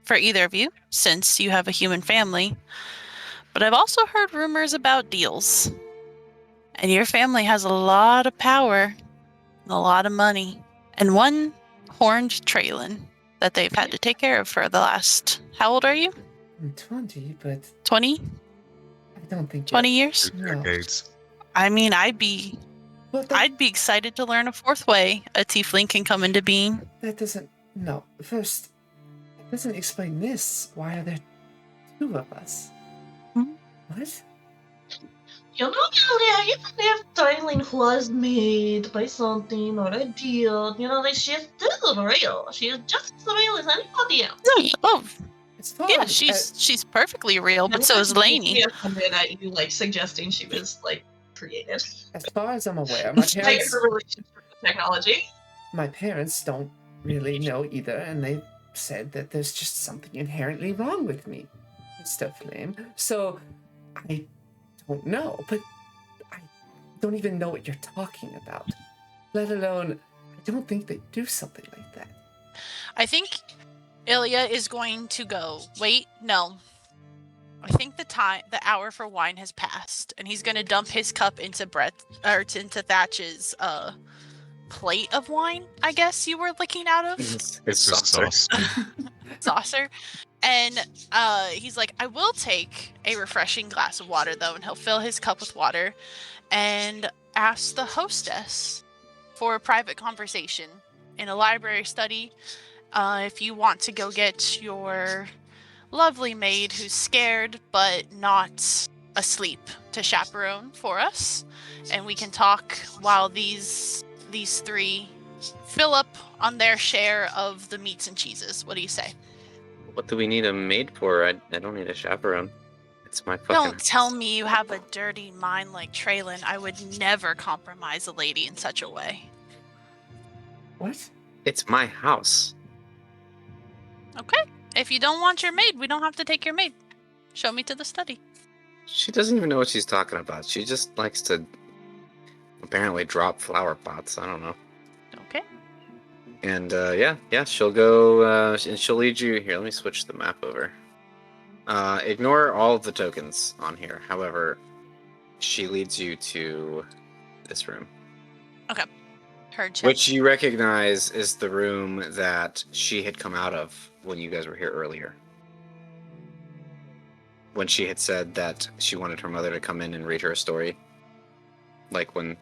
for either of you, since you have a human family. But I've also heard rumors about deals. And your family has a lot of power and a lot of money. And one horned Traylon that they've had to take care of for the last... How old are you? I'm 20, but 20? I don't think 20 years? 2 No. decades. I mean, I'd be excited to learn a 4th way a tiefling can come into being. That doesn't. No. First, it doesn't explain this. Why are there 2 of us? Hmm? What? You know, Ilya, even if Darling was made by something or a deal, you know, like, she's still real. She is just as real as anybody else. Oh, It's fine. yeah, she's perfectly real, but so is Laney. Offended at you, like, suggesting she was, like, created. As far as I'm aware, my Despite parents. her relationship with technology. My parents don't really know either, and they said that there's just something inherently wrong with me, Mr. Flame. So, I don't know, but I don't even know what you're talking about. Let alone, I don't think they do something like that. I think Ilya is going to go. Wait, no. I think the hour for wine has passed, and he's going to dump his cup into into Thatch's plate of wine. I guess you were licking out of It's Just saucer. sauce. saucer, and he's like, "I will take a refreshing glass of water, though," and he'll fill his cup with water, and ask the hostess for a private conversation in a library study. If you want to go get your lovely maid who's scared but not asleep to chaperone for us, and we can talk while these 3 fill up on their share of the meats and cheeses. What do you say? What do we need a maid for? I don't need a chaperone. It's my fucking. Don't tell me you have a dirty mind like Traylon. I would never compromise a lady in such a way. What? It's my house. Okay. If you don't want your maid, we don't have to take your maid. Show me to the study. She doesn't even know what she's talking about. She just likes to apparently drop flower pots. I don't know. Okay. And yeah, she'll go and she'll lead you here. Let me switch the map over. Ignore all of the tokens on here. However, she leads you to this room. Okay. Her check. Which you recognize is the room that she had come out of when you guys were here earlier. When she had said that she wanted her mother to come in and read her a story. Like when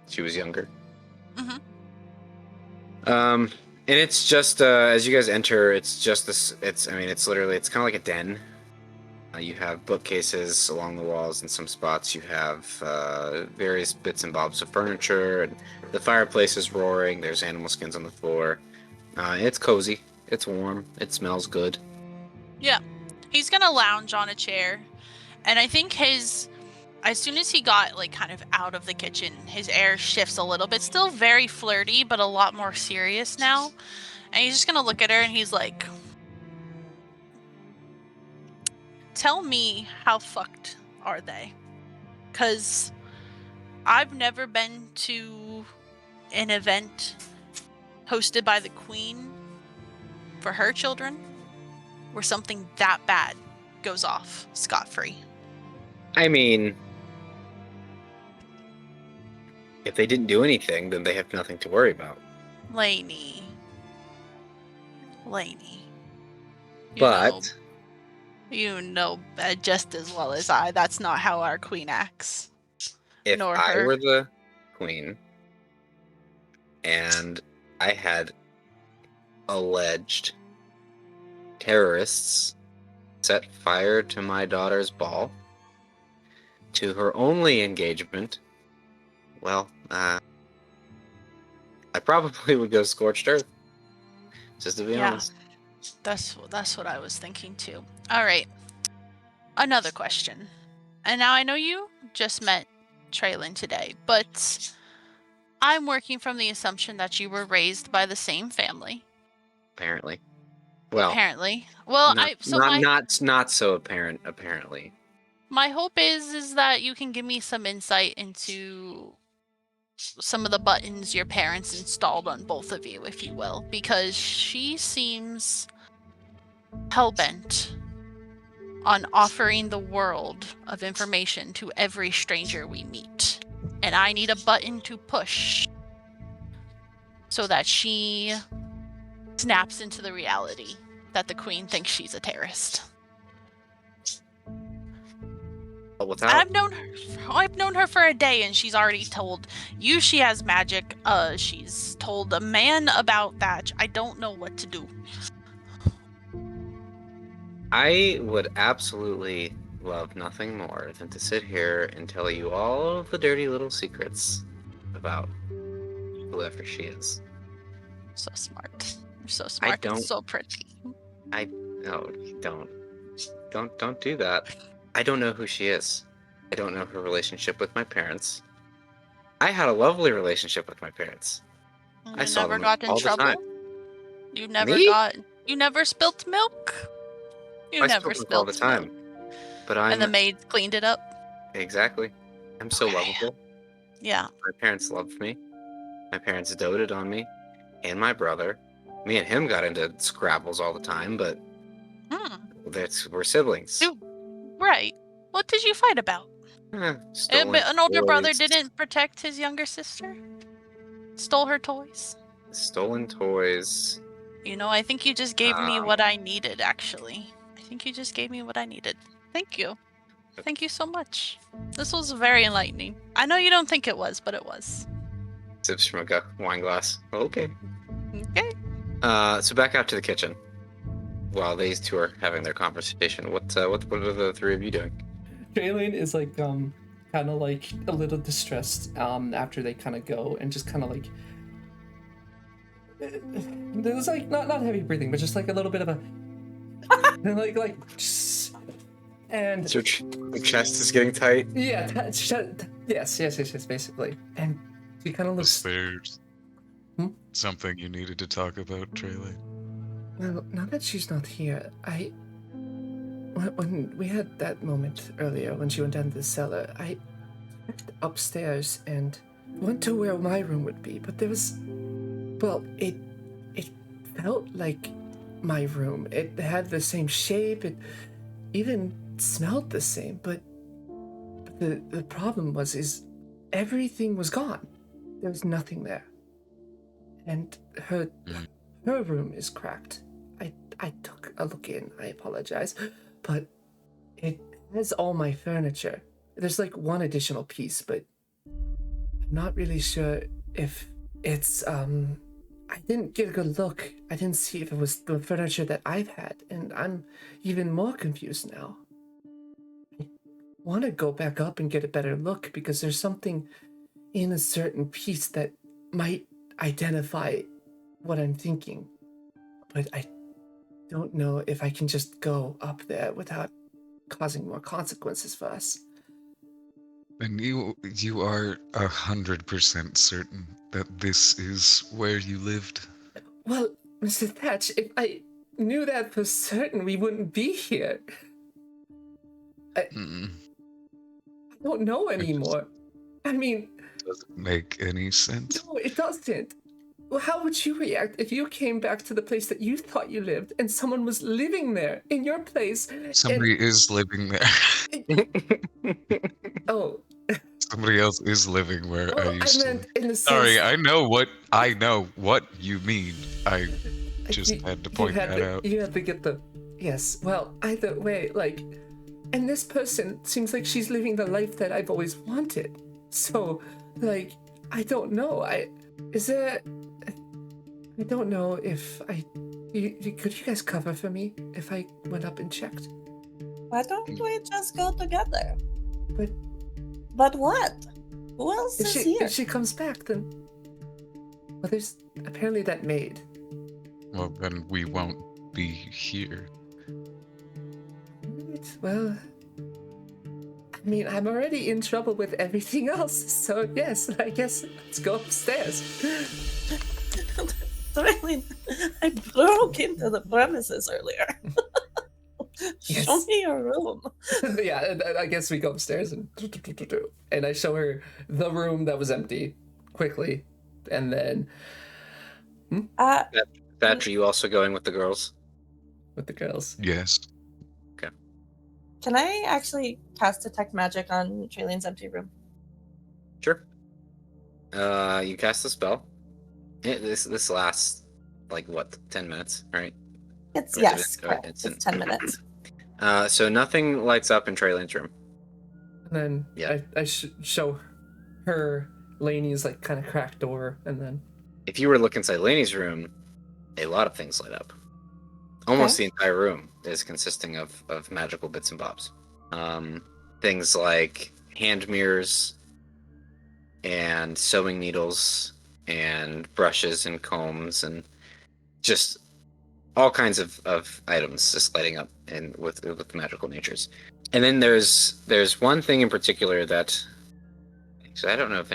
she was younger. Mm-hmm. And it's just, as you guys enter, it's just this, it's kind of like a den. You have bookcases along the walls in some spots. You have various bits and bobs of furniture, and the fireplace is roaring. There's animal skins on the floor. It's cozy. It's warm. It smells good. Yeah. He's gonna lounge on a chair, and I think as soon as he got like kind of out of the kitchen, his air shifts a little bit. Still very flirty, but a lot more serious now. And he's just gonna look at her and he's like, tell me, how fucked are they? Because I've never been to an event hosted by the Queen for her children where something that bad goes off scot-free. I mean, if they didn't do anything, then they have nothing to worry about. Laney. But You know just as well as I, that's not how our queen acts. if Nor I her. were the queen and I had alleged terrorists set fire to my daughter's ball, to her only engagement, well, I probably would go scorched earth. Just to be honest. That's what I was thinking too. All right. Another question. And now I know you just met Treason today, but I'm working from the assumption that you were raised by the same family. Apparently. Well, Apparently. Well, not so apparent. Apparently. my hope is that you can give me some insight into some of the buttons your parents installed on both of you, if you will, because she seems hellbent on offering the world of information to every stranger we meet. And I need a button to push so that she snaps into the reality that the Queen thinks she's a terrorist. But without... I've known her for a day, and she's already told you she has magic. She's told a man about that. I don't know what to do. I would absolutely love nothing more than to sit here and tell you all of the dirty little secrets about whoever she is. So smart. You're so smart. And so pretty. No, don't do that. I don't know who she is. I don't know her relationship with my parents. I had a lovely relationship with my parents. I saw them got in all trouble? the time. You never Me? You never spilt milk? You I never spilled milk all the spilled time. milk. But And the maid cleaned it up? Exactly. I'm so lovable. Yeah. My parents loved me. My parents doted on me and my brother. Me and him got into scrabbles all the time, but we're siblings. Right. What did you fight about? Stolen An older brother toys. didn't protect his younger sister? Stole her toys? Stolen toys. You know, I think you just gave me what I needed, actually. I think you just gave me what I needed. Thank you. Thank you so much. This was very enlightening. I know you don't think it was, but it was. Sips from a wine glass. Okay. Okay. So back out to the kitchen. While these two are having their conversation, what are the three of you doing? Treason is like kind of like a little distressed after they kind of go, and just kind of like there's like not heavy breathing, but just like a little bit of a like just, and So your chest is getting tight. Yeah, yes, basically. And she kind of looks. There's something you needed to talk about, Treason. Well, now that she's not here, when we had that moment earlier when she went down to the cellar, I checked upstairs and went to where my room would be, but there was, well, it felt like my room. It had the same shape. It even smelled the same, but the problem is everything was gone. There was nothing there. And her room is cracked. I took a look in, I apologize, but it has all my furniture. There's like one additional piece, but I'm not really sure if it's, I didn't get a good look. I didn't see if it was the furniture that I've had, and I'm even more confused now. I want to go back up and get a better look because there's something in a certain piece that might identify what I'm thinking, but I don't know if I can just go up there without causing more consequences for us. And you are 100% certain that this is where you lived? Well, Mr. Thatch, if I knew that for certain, we wouldn't be here. I don't know anymore. I mean... Doesn't make any sense. No, it doesn't. Well, how would you react if you came back to the place that you thought you lived and someone was living there in your place? Somebody is living there. Oh. Somebody else is living where I used to live. In the sense... Sorry, I know what you mean. I just had to point that out. You had to get the... Yes, well, either way, like... And this person seems like she's living the life that I've always wanted. So, like, I don't know. I don't know if could you guys cover for me if I went up and checked? Why don't we just go together? But what? Who else is here? If she comes back, then... Well, there's apparently that maid. Well, then we won't be here. Right, well... I mean, I'm already in trouble with everything else, so yes, I guess let's go upstairs. Really, I broke into the premises earlier. Yes. Show me your room. Yeah, I guess we go upstairs and I show her the room that was empty quickly, and then... Thatch, are you also going with the girls? With the girls? Yes. Okay. Can I actually cast Detect Magic on Trailene's empty room? Sure. You cast the spell. This lasts, like, what, 10 minutes, right? Correct. It's 10 minutes. So nothing lights up in Trailene's room. And then I show her Laney's, like, kind of cracked door, and then... If you were to look inside Laney's room, a lot of things light up. Almost the entire room is consisting of magical bits and bobs. Things like hand mirrors and sewing needles and brushes and combs and just all kinds of items just lighting up and with magical natures. And then there's one thing in particular that actually I don't know if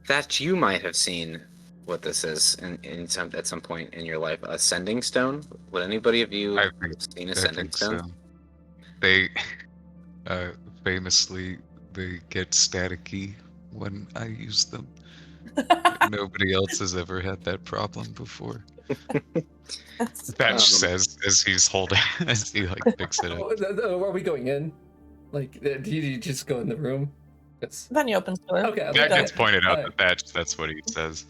that you might have seen what this is at some point in your life. A sending stone. Would anybody of you have seen a sending stone? So. They famously they get staticky when I use them. Nobody else has ever had that problem before. Thatch says as he like picks it up. Are we going in? Like, do you just go in the room? Then you open the door. Okay. That gets pointed out to Thatch. That's what he says.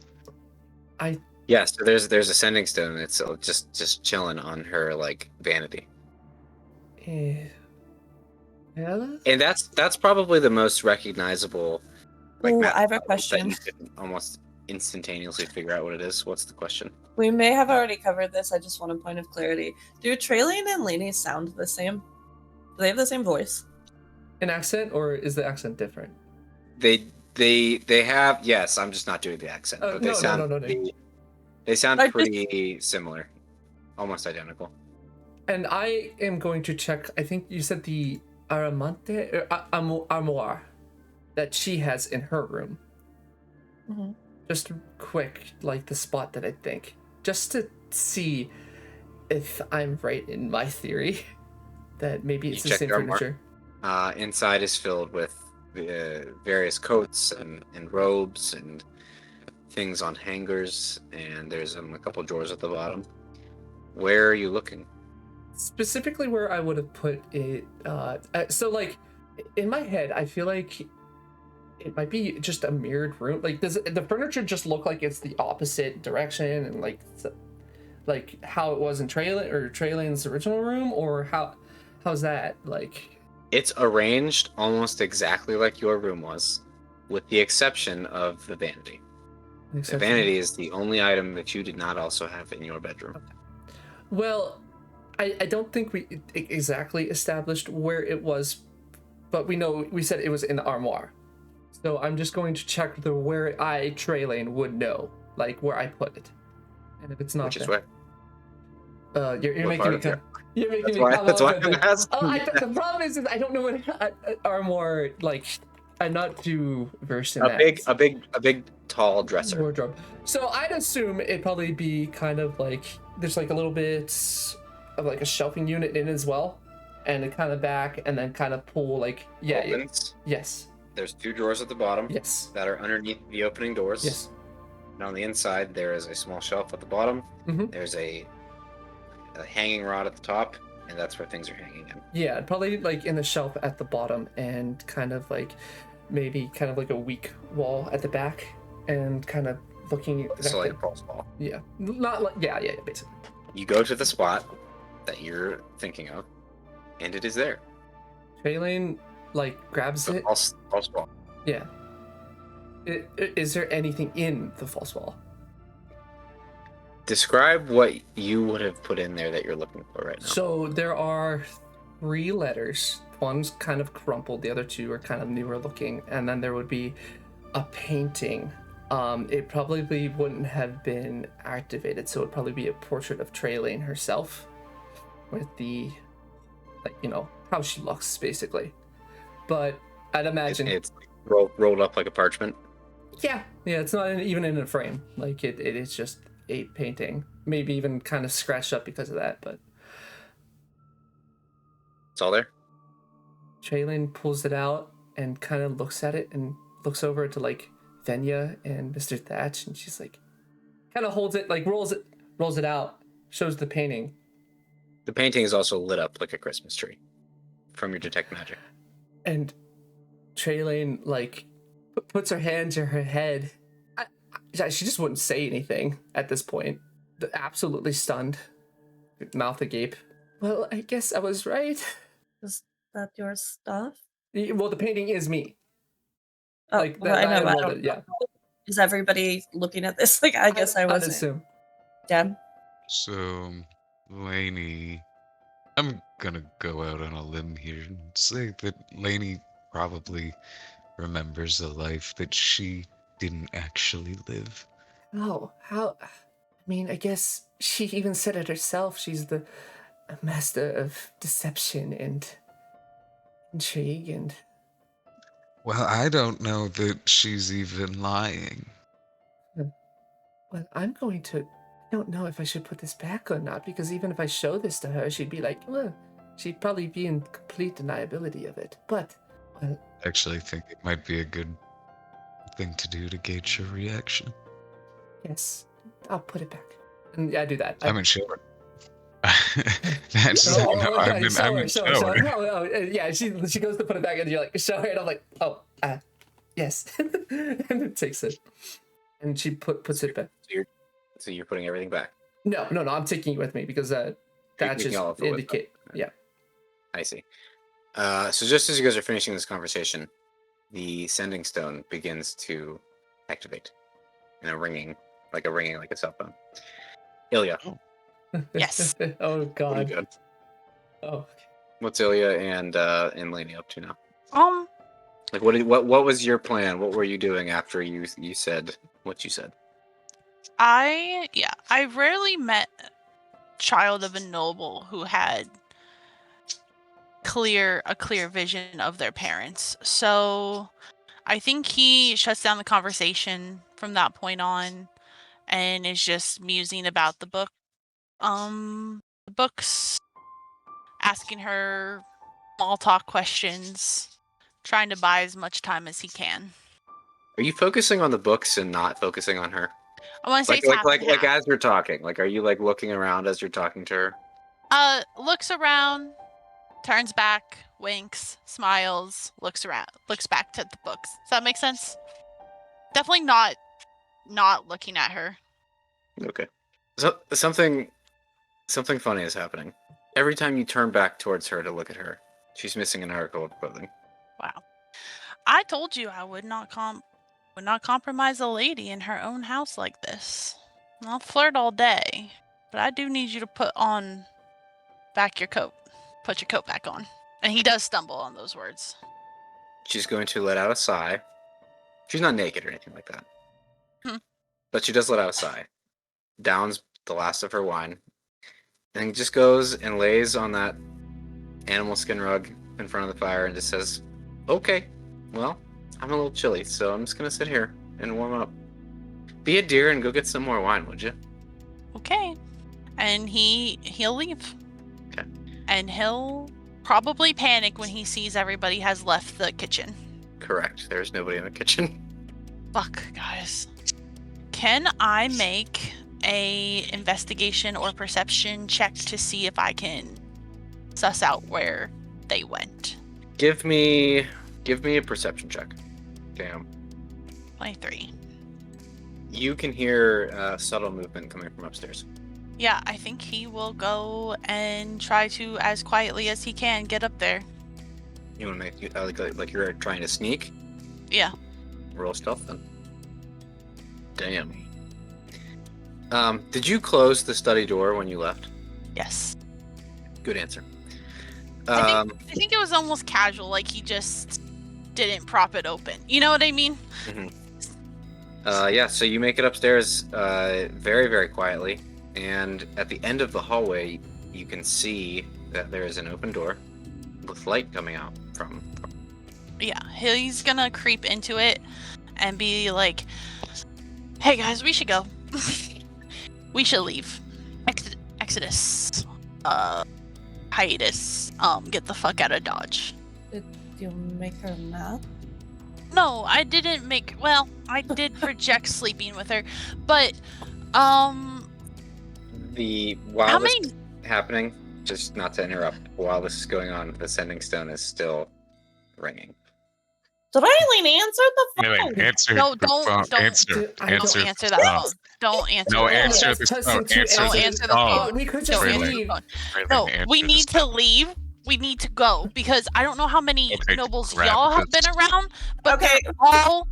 Yeah, so there's a sending stone that's just chilling on her, like, vanity. Ella? And that's probably the most recognizable. Like, I have a question. You can almost instantaneously figure out what it is. What's the question? We may have already covered this. I just want a point of clarity. Do Trailene and Laney sound the same? Do they have the same voice? An accent, or is the accent different? They have, yes. I'm just not doing the accent, but they sound. No. They sound pretty similar, almost identical. And I am going to check. I think you said the Armoire that she has in her room. Mm-hmm. Just quick, like the spot that I think, just to see if I'm right in my theory. that maybe it's You the check same the armoire. furniture. Inside is filled with various coats and robes and things on hangers, and there's a couple drawers at the bottom. Where are you looking? Specifically where I would have put it, so like in my head, I feel like it might be just a mirrored room. Like, does the furniture just look like it's the opposite direction and like how it was in Trailane's original room, or how's that like? It's arranged almost exactly like your room was, with the exception of the vanity. The vanity is the only item that you did not also have in your bedroom. Okay. Well, I don't think we exactly established where it was, but we said it was in the armoire. So I'm just going to check where Traylane would know, like where I put it. And if it's not Which is there, where? you're What making part me of your- come. You're making me That's why. come That's up why with I'm it. asking. The problem is I don't know what armoire, like. I'm not too versed in A that. big, tall dresser. Wardrobe. So I'd assume it'd probably be kind of like there's like a little bit of like a shelving unit in as well, and it kind of back, and then kind of pull like Opens. Yes. There's 2 drawers at the bottom. Yes. That are underneath the opening doors. Yes. And on the inside, there is a small shelf at the bottom. Mhm. There's a hanging rod at the top, and that's where things are hanging in. Yeah, probably like in the shelf at the bottom, and kind of like maybe kind of like a weak wall at the back, and kind of looking at So like a false wall. Yeah, not like yeah, basically. You go to the spot that you're thinking of, and it is there. Traylane like grabs So it. false wall. Yeah. Is there anything in the false wall? Describe what you would have put in there that you're looking for right now. So there are 3 letters. One's kind of crumpled, the other 2 are kind of newer looking, and then there would be a painting. It probably wouldn't have been activated, so it'd probably be a portrait of Traylane herself, with the, like, you know, how she looks basically. But I'd imagine it's rolled up like a parchment. Yeah, it's not even in a frame. Like it is just a painting. Maybe even kind of scratched up because of that. But It's all there. Traylane pulls it out and kind of looks at it and looks over to like Venya and Mr. Thatch, and she's like, kind of holds it, like rolls it out, shows the painting. The painting is also lit up like a Christmas tree from your detect magic. And Traylane like puts her hand to her head. She just wouldn't say anything at this point. Absolutely stunned, mouth agape. Well, I guess I was right. Is that your stuff? Well, the painting is me. Oh, Like well, I know. I don't, yeah. Is everybody looking at this? Like, I guess I I'd wasn't. assume. Dan? So, Laney, I'm gonna go out on a limb here and say that Laney probably remembers a life that she didn't actually live. Oh, how? I mean, I guess she even said it herself. She's the master of deception and intrigue and. Well, I don't know that she's even lying. Well, I'm going to. I don't know if I should put this back or not, because even if I show this to her, she'd be like, well, she'd probably be in complete deniability of it. But, well. I actually think it might be a good thing to do to gauge her reaction. Yes, I'll put it back. And yeah, I do that. I mean, sure. That's I'm in show. Yeah, she goes to put it back, and you're like, show her, and I'm like, oh, yes, and it takes it, and she puts it back. So you're putting everything back. No, I'm taking it with me because that just indicate. Yeah, I see. So just as you guys are finishing this conversation, the sending stone begins to activate, and a ringing like a cell phone. Ilya. Oh. Yes. Oh What God. are you doing? Oh. What's Ilya and Laney up to now? Like what was your plan? What were you doing after you said what you said? I rarely met a child of a noble who had a clear vision of their parents. So I think he shuts down the conversation from that point on and is just musing about the book. The books asking her small talk questions, trying to buy as much time as he can. Are you focusing on the books and not focusing on her? I want to say Like it's half and like half. as you're talking, like are you like looking around as you're talking to her? Looks around, turns back, winks, smiles, looks around, looks back to the books. Does that make sense? Definitely not looking at her. Okay. So something funny is happening. Every time you turn back towards her to look at her, she's missing an article of clothing. Wow. I told you I would not compromise a lady in her own house like this. I'll flirt all day, but I do need you to put on back your coat. Put your coat back on. And he does stumble on those words. She's going to let out a sigh. She's not naked or anything like that. But she does let out a sigh. Downs the last of her wine. And just goes and lays on that animal skin rug in front of the fire and just says, okay, well, I'm a little chilly, so I'm just going to sit here and warm up. Be a dear and go get some more wine, would you? Okay. And he'll leave. Okay. And he'll probably panic when he sees everybody has left the kitchen. Correct. There's nobody in the kitchen. Fuck, guys. Can I make a investigation or perception check to see if I can suss out where they went? Give me a perception check. Damn. 23. You can hear subtle movement coming from upstairs. Yeah, I think he will go and try to, as quietly as he can, get up there. You want to make like you're trying to sneak? Yeah. Roll stealth then. Damn. Did you close the study door when you left? Yes. Good answer. I think it was almost casual, like he just didn't prop it open. You know what I mean? Yeah, so you make it upstairs very, very quietly, and at the end of the hallway, you can see that there is an open door with light coming out from. Yeah, he's gonna creep into it and be like, hey guys, we should go. We should leave. Exodus. Hiatus. Get the fuck out of Dodge. Did you make her mad? No, I didn't make. Well, I did project sleeping with her, but how While this many? is happening, just not to interrupt, while this is going on, the sending stone is still ringing. Did I even answer the phone? Wait, answer No, the don't- phone. don't- Answer. Dude, I Answer. Don't answer the that phone. phone. Don't answer. No, the phone. answer That's the person phone. two Answer Don't the answer the phone. phone. We could Don't just answer Really? the leave. phone. Really, No, answer we the need to leave. We need to go because I don't know how many Okay, nobles grab y'all have this. been around, but Okay. they're all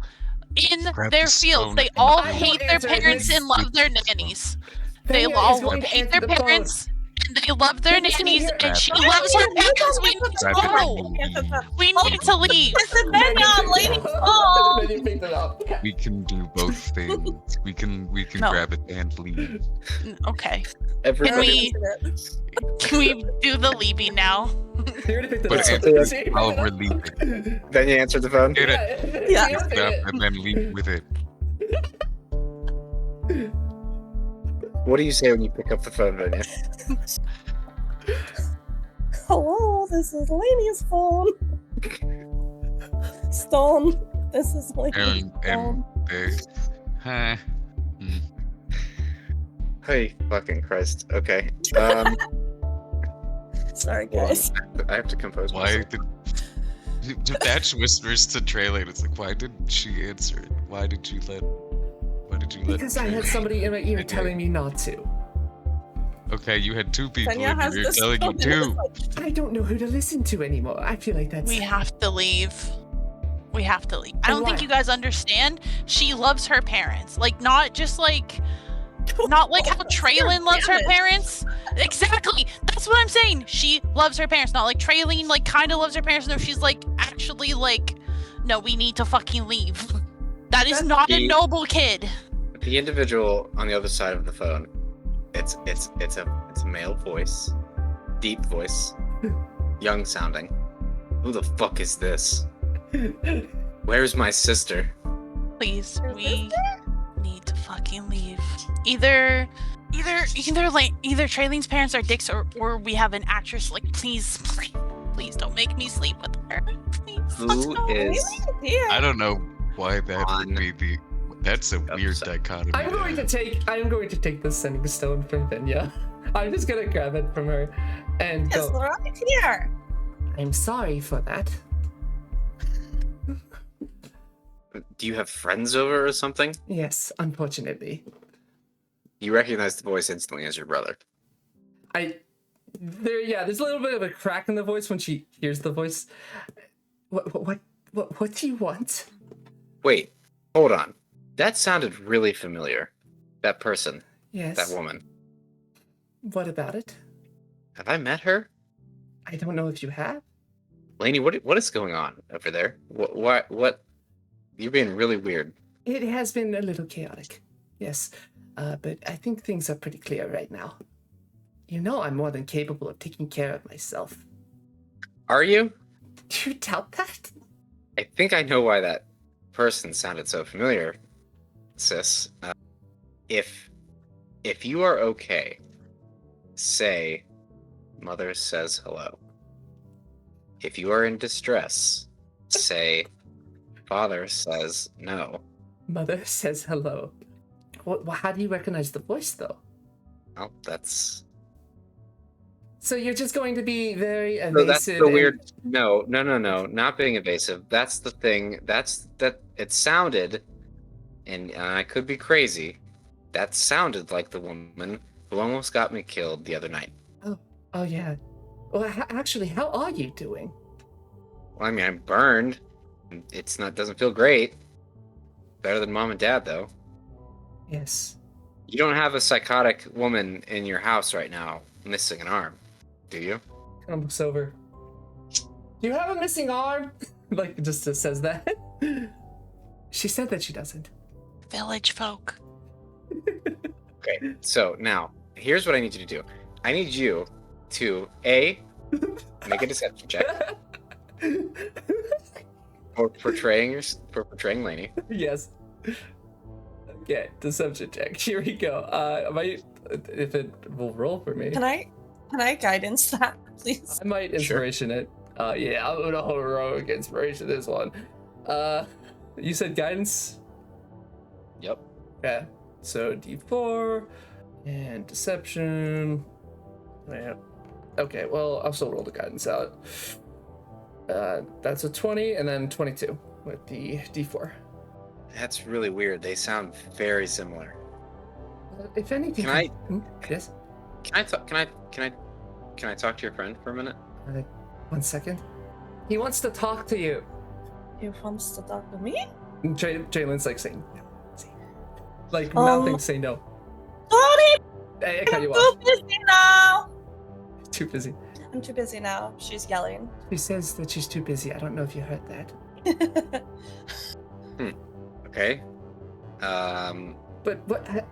in Grab their the fields. stone They and all I hate won't their answer it, parents Miss- and love their nannies. They Venya is all going to hate answer their the phone. parents and they love their Venya's gonna nannies, hear- and she Grab it. loves her You parents. don't We need to need to Grab it go. and leave. We need to leave. Listen, Venya, I'm Lady's phone. Venya picked it up. We can do both things. We can No. grab it and leave. Okay. Everybody, Can we do the leaving now? He already picked it But up. answer See, he picked while it we're up. leaving. then you answered the phone. Get it. Yeah. She answered Grab it. and then leave with it. What do you say when you pick up the phone, Venya? Hello, this is Laney's phone. Stone, this is Laney's And phone. they, huh? Hey, fucking Christ. Okay. Sorry, Hold on. guys. I have to compose Why myself. did Batch whispers to Treylane? It's like, why didn't she answer it? Why did you let? Because I had somebody in my ear telling me not to. Okay, you had two people Venya in has your ear this telling you phone in his, to. like, I don't know who to listen to anymore. I feel like that's. We have to leave. We have to leave. I And don't think why? you guys understand. She loves her parents. Like, not just like. Not like how Treylane loves her parents. Exactly. That's what I'm saying. She loves her parents. Not like Treylane, like, kind of loves her parents. No, she's like, actually, like, no, we need to fucking leave. That is not a The- noble kid. The individual on the other side of the phone, it's a male voice, deep voice, young sounding. Who the fuck is this? Where's my sister? Please, we need to fucking leave. Either Either Trailene's parents are dicks or we have an actress. Like, please don't make me sleep with her. Please. Let's Who go. is I don't know why that On would be the. That's a weird upside. dichotomy. I'm going to take the sending stone from Venya. I'm just gonna grab it from her and It's go. right here. I'm sorry for that. Do you have friends over or something? Yes, unfortunately. You recognize the voice instantly as your brother. There's a little bit of a crack in the voice when she hears the voice. What do you want? Wait, hold on. That sounded really familiar. That person, Yes. that woman. What about it? Have I met her? I don't know if you have. Laney, what is going on over there? What? You're being really weird. It has been a little chaotic. Yes. But I think things are pretty clear right now. You know I'm more than capable of taking care of myself. Are you? Do you doubt that? I think I know why that person sounded so familiar, sis. If you are okay, say, Mother says hello. If you are in distress, say, Father says no. Mother says hello. How do you recognize the voice, though? Well, that's... So you're just going to be very evasive. No, that's the weird... No, not being evasive. That's the thing. That it sounded, and I could be crazy, that sounded like the woman who almost got me killed the other night. Oh yeah. Well, actually, how are you doing? Well, I mean, I'm burned. Doesn't feel great. Better than Mom and Dad, though. Yes. You don't have a psychotic woman in your house right now missing an arm, do you? Kind of looks over. Do you have a missing arm? Like, just says that. She said that she doesn't. Village folk. Okay, so now, here's what I need you to do. I need you to, A, make a deception check for portraying Laney. Yes. Okay, deception check. Here we go. If it will roll for me. Can I guidance that, please? I might inspiration it. Yeah, I'm gonna heroic inspiration this one. You said guidance? Yep. Okay. So D4 and deception. Yeah. Okay, well, I'll still roll the guidance out. That's a 20 and then 22 with the D4. That's really weird. They sound very similar. If anything, Can I- Yes. Can I talk to your friend for a minute? 1 second. He wants to talk to you. He wants to talk to me? Jalen's like saying no. Like mouthing say no. Sorry, I cut you I'm off. too busy now. Too busy. I'm too busy now. She's yelling. She says that she's too busy. I don't know if you heard that. Okay. But what?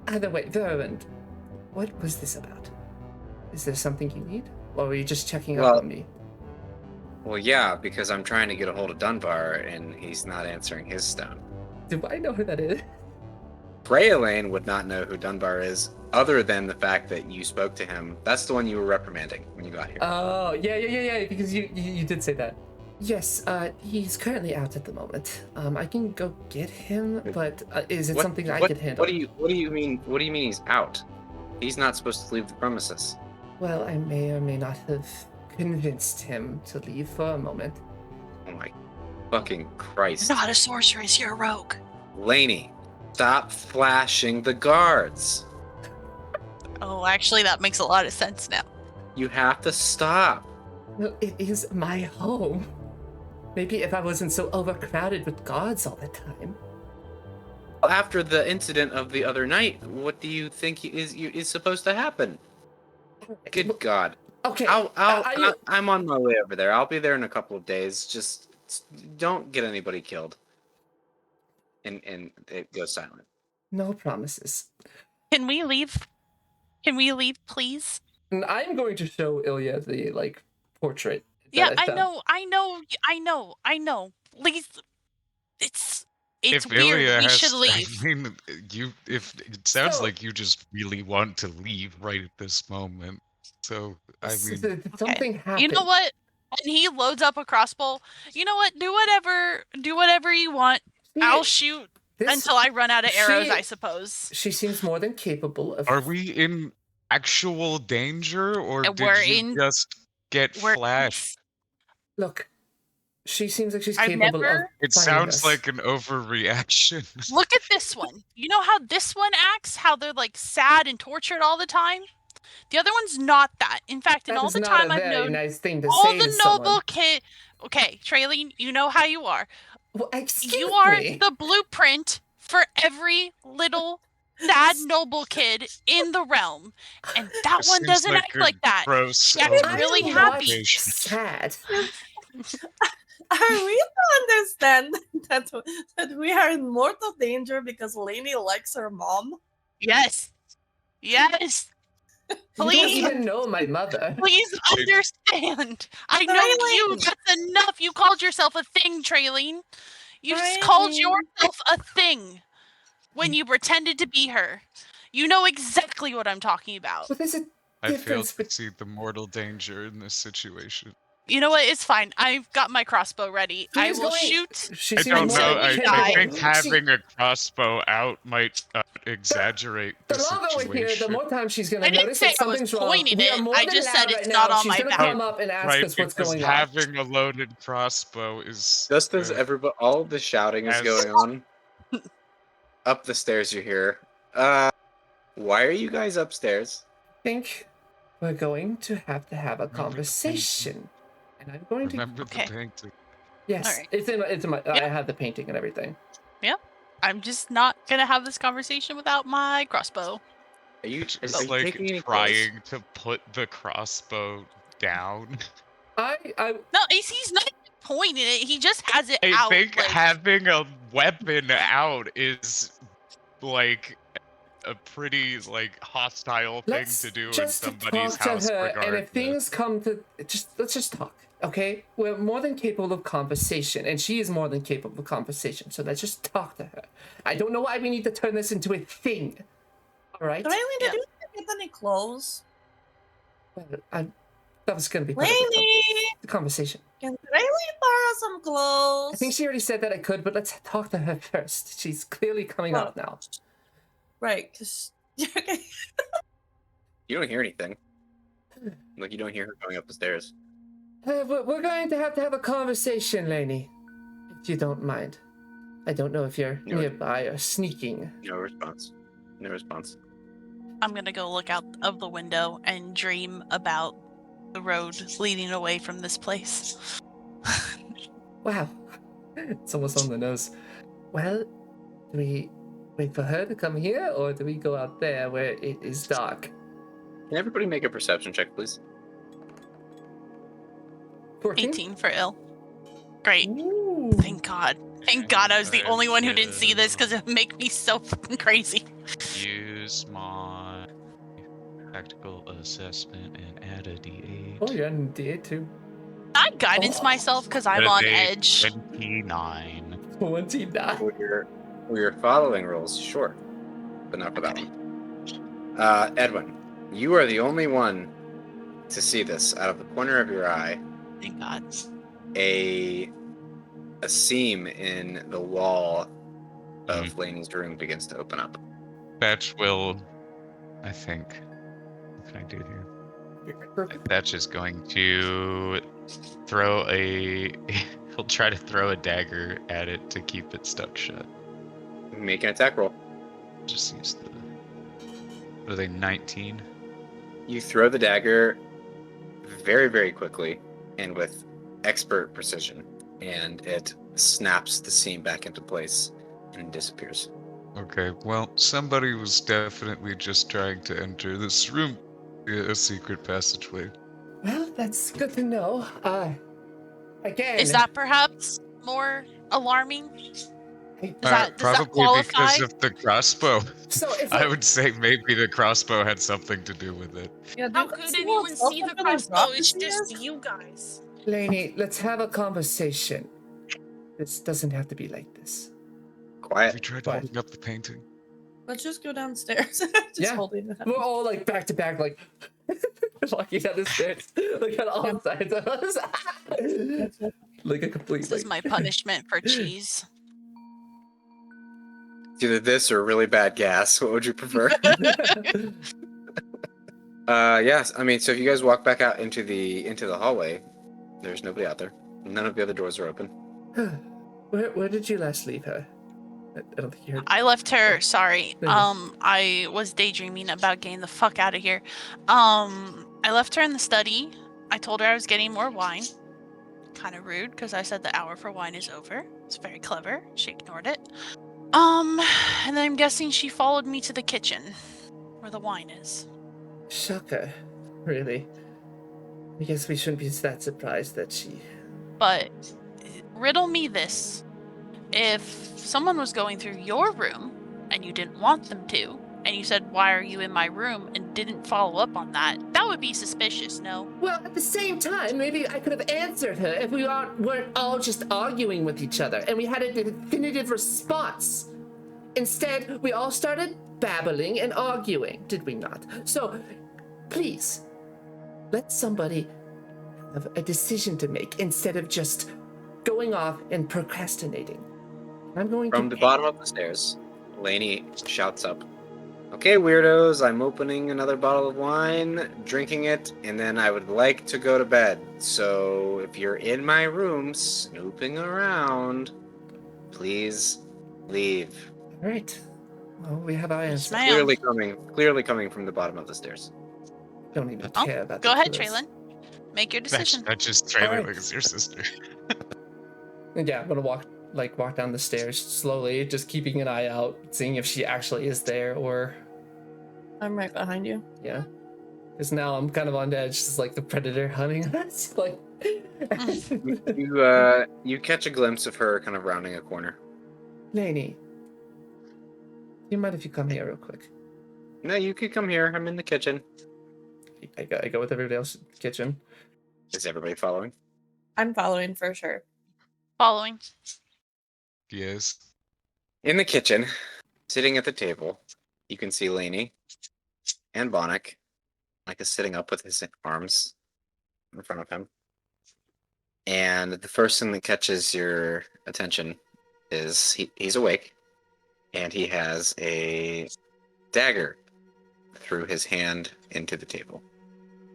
Either way, Verand, what was this about? Is there something you need, or were you just checking up on me? Well, yeah, because I'm trying to get a hold of Dunbar, and he's not answering his stone. Do I know who that is? Elaine would not know who Dunbar is, other than the fact that you spoke to him. That's the one you were reprimanding when you got here. Oh, yeah, because you did say that. Yes, he's currently out at the moment. I can go get him, but is it something I could handle? What do you mean? What do you mean he's out? He's not supposed to leave the premises. Well, I may or may not have convinced him to leave for a moment. Oh my fucking Christ. You're not a sorceress, you're a rogue. Laney, stop flashing the guards. Oh, actually, that makes a lot of sense now. You have to stop. No, it is my home. Maybe if I wasn't so overcrowded with guards all the time. After the incident of the other night, what do you think is supposed to happen? Good God. Okay. I'm on my way over there. I'll be there in a couple of days. Just don't get anybody killed. And it goes silent. No promises. Can we leave? Can we leave, please? And I'm going to show Ilya the portrait. Yeah, that I know. Please, It's if weird. Ilya We has, should leave. I mean, if it sounds So- like you just really want to leave right at this moment. So I mean, Something happened. You know what? And he loads up a crossbow. You know what? Do whatever you want. I'll shoot until I run out of arrows, I suppose. She seems more than capable of. are we in actual danger, or And did you just get we're- flashed? Look, she seems like she's I've capable of. never- It finding sounds us. like an overreaction. Look at this one. You know how this one acts? How they're like sad and tortured all the time? The other one's not that. In fact, in That all is the not time a I've very known nice thing to all say the to noble someone. kid. Okay, Traylene, you know how you are. Well, excuse You are me. the blueprint for every little sad noble kid in the realm, and that It one seems doesn't like act a like that. gross She acts I really am happy. not sad. Are we to understand that we are in mortal danger because Laney likes her mom? Yes. Yes. You don't Please. even know my mother. Please understand. I know you. Traylene. That's enough. You called yourself a thing, Traylene. You just Traylene. called yourself a thing when you pretended to be her. You know exactly what I'm talking about. But there's a I fail difference. to see the mortal danger in this situation. You know what? It's fine. I've got my crossbow ready. I She's will going- shoot. She I seems don't more know. than I capable. think She- having a crossbow out might exaggerate the The longer we're here, the situation. more time she's going I to didn't notice say that I was something's wrong. pointing We are it. more I than just loud said right it's now. not on She's my going to back. come up and ask Right, us what's because going on. having a loaded crossbow is Just as uh, everybody, all the shouting is as- going on. Up the stairs, you hear. Why are you guys upstairs? I think we're going to have a conversation. And I'm going to. remember Okay. the painting. Yes, Alright. it's in my. I Yeah. have the painting and everything. I'm just not gonna have this conversation without my crossbow. Are you Just are you like taking any trying to put the crossbow down. I No, he's not pointing it. He just has it I out. think like, having a weapon out is like a pretty like hostile thing let's to do in just somebody's talk to house. her, and regardless. if things come to let's just talk, okay? We're more than capable of conversation, and she is more than capable of conversation. So let's just talk to her. I don't know why we need to turn this into a thing. All right? Traylene, Yeah. did you get any clothes? That was gonna be part of Laney! the conversation. Can Traylene borrow some clothes? I think she already said that I could, but let's talk to her first. She's clearly coming Oh. up now. Right, because... You don't hear anything. Like you don't hear her going up the stairs. We're going to have a conversation, Laney. If you don't mind. I don't know if you're No. nearby or sneaking. No response. No response. I'm gonna go look out of the window and dream about the road leading away from this place. Wow. It's almost on the nose. Well, do we wait for her to come here, or do we go out there where it is dark? Can everybody make a perception check, please? 14? 18 for ill. Great. Ooh. Thank God. Thank God I was the only one who didn't see this because it would make me so fucking crazy. Use my tactical assessment and add a d8. Oh, you're on D8 too. I guidance Oh. myself because I'm Add a on D8, edge. 29. 29. For your following rolls, sure. But not for that one. Edwin, you are the only one to see this out of the corner of your eye. Thank God. A seam in the wall of Laney's room begins to open up. Thatch will, I think. What can I do here? Thatch is going to throw a. He'll try to throw a dagger at it to keep it stuck shut. Make an attack roll. Just use the. What are they, 19? You throw the dagger very, very quickly and with expert precision, and it snaps the seam back into place and disappears. Okay, well, somebody was definitely just trying to enter this room via a secret passageway. Well, that's good to know. Again. Is that perhaps more alarming? Does that Probably qualify? because of the crossbow. So if I would say maybe the crossbow had something to do with it. Yeah, How dude, could this anyone whole see stuff the I'm gonna crossbow? drop It's this just is- you guys. Laney, let's have a conversation. This doesn't have to be like this. Quiet. We tried Quiet. holding up the painting. Let's just go downstairs. Just Yeah. holding it up. We're all like back to back, like walking down the stairs, like on all sides of us. Like a complete. This is my punishment for cheese. It's either this or really bad gas. What would you prefer? Yes. I mean, so if you guys walk back out into the hallway, there's nobody out there. None of the other doors are open. Where did you last leave her? I don't think you heard. I left her. Sorry. There you I was daydreaming about getting the fuck out of here. I left her in the study. I told her I was getting more wine. Kind of rude because I said the hour for wine is over. It's very clever. She ignored it. And then I'm guessing she followed me to the kitchen where the wine is. Shocker. Really? I guess we shouldn't be that surprised that she. But riddle me this. If someone was going through your room and you didn't want them to, and you said, "Why are you in my room?" and didn't follow up on that, that would be suspicious, no? Well, at the same time, maybe I could have answered her if we weren't all just arguing with each other and we had a definitive response. Instead, we all started babbling and arguing, did we not? So, please, let somebody have a decision to make instead of just going off and procrastinating. I'm going From to... the bottom of the stairs, Laney shouts up, "Okay, weirdos, I'm opening another bottle of wine, drinking it, and then I would like to go to bed. So if you're in my room snooping around, please leave." All right. Well, we have our Yes, answer. ma'am. Clearly coming from the bottom of the stairs. Don't even Oh, care about Go the ahead, clues. Traylon. Make your That's, decision. that's just Traylon Alright. like it's your sister. And yeah, I'm gonna walk down the stairs slowly, just keeping an eye out, seeing if she actually is there or I'm right behind you. yeah. Because now I'm kind of on edge, just like the predator hunting us. Like You catch a glimpse of her kind of rounding a corner. Laney, do you mind if you come here real quick? No, you could come here. I'm in the kitchen. I go with everybody else in the kitchen. Is everybody following? I'm following for sure. Following. Yes. In the kitchen, sitting at the table, you can see Laney and Bonnick. Mike is sitting up with his arms in front of him. And the first thing that catches your attention is he's awake, and he has a dagger through his hand into the table.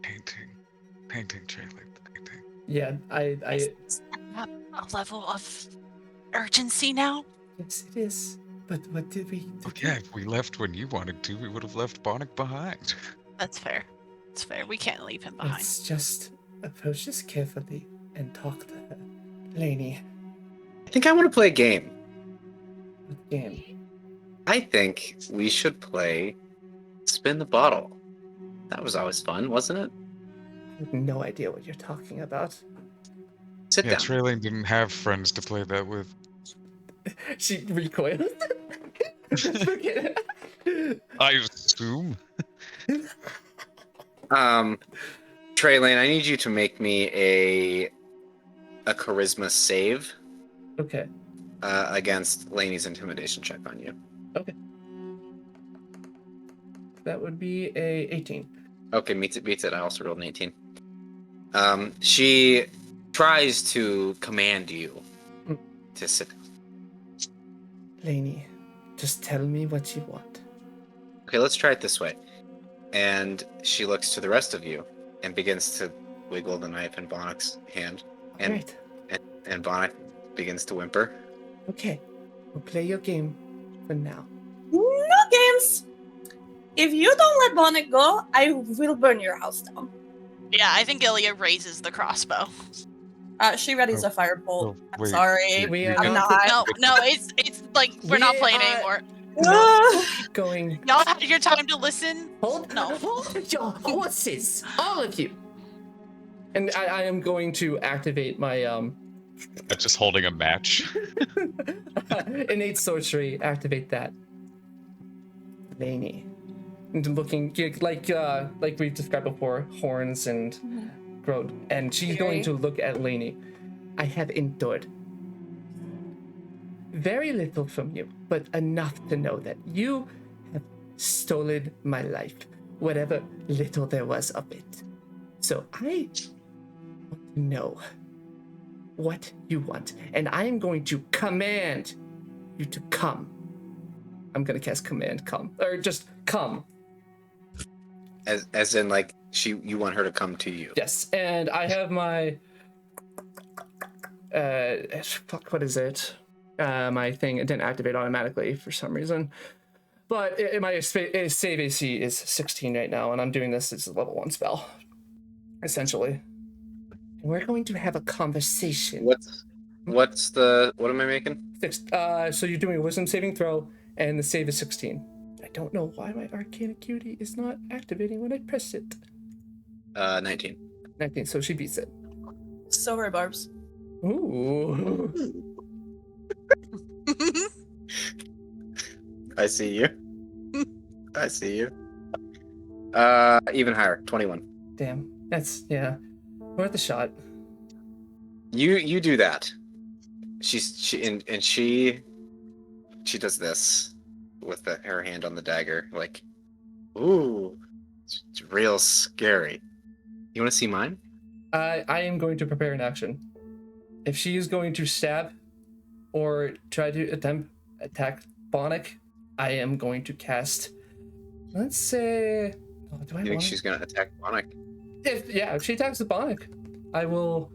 Painting, Traylon, painting. Yeah, I A level of urgency now? yes it is. But what did we do? Okay, if we left when you wanted to, we would have left Bonnick behind. That's fair. It's fair. We can't leave him behind. Let's just approach this carefully and talk to her. Laney, I think I want to play a game. what game? I think we should play Spin the Bottle. That was always fun, wasn't it? I have no idea what you're talking about. Sit Yeah, down. Traylon didn't have friends to play that with. She recoiled. I assume. Traylon, I need you to make me a charisma save Okay. against Laney's intimidation check on you. Okay. That would be a 18. Okay, beats it. I also rolled an 18. She tries to command you to sit down. Laney, just tell me what you want. Okay, let's try it this way. And she looks to the rest of you and begins to wiggle the knife in Bonnick's hand. And Right. and Bonnick begins to whimper. Okay. We'll play your game for now. No games! If you don't let Bonnet go, I will burn your house down. Yeah, I think Ilya raises the crossbow. She readies a firebolt. Oh, I'm wait. sorry. We You are I'm not not. No, it's like we're not We playing are- anymore. going. Y'all had your time to listen. Hold your horses, all of you. And I am going to activate my That's just holding a match. innate sorcery. Activate that. Laney, and looking like we've described before, horns and growth, and she's going to look at Laney. I have endured very little from you, but enough to know that you have stolen my life, whatever little there was of it. So I want to know what you want, and I am going to command you to come. I'm gonna cast command come, or just come. As in, like, you want her to come to you. Yes, and I have my what is it? My thing, it didn't activate automatically for some reason. But my save AC is 16 right now, and I'm doing this as a level 1 spell, essentially. We're going to have a conversation. What am I making? So you're doing a wisdom saving throw, and the save is 16. I don't know why my Arcane Acuity is not activating when I press it. 19. 19, so she beats it. Silver barbs. Ooh. I see you. I see you. Even higher, 21. Damn, that's, yeah, worth a shot. You do that. She does this with her hand on the dagger, like, ooh, it's real scary. You want to see mine? I am going to prepare an action. If she is going to stab or try to attack Bonnick, I am going to cast. Let's say. Oh, do I You think she's gonna attack Bonnick? If she attacks the Bonnick, I will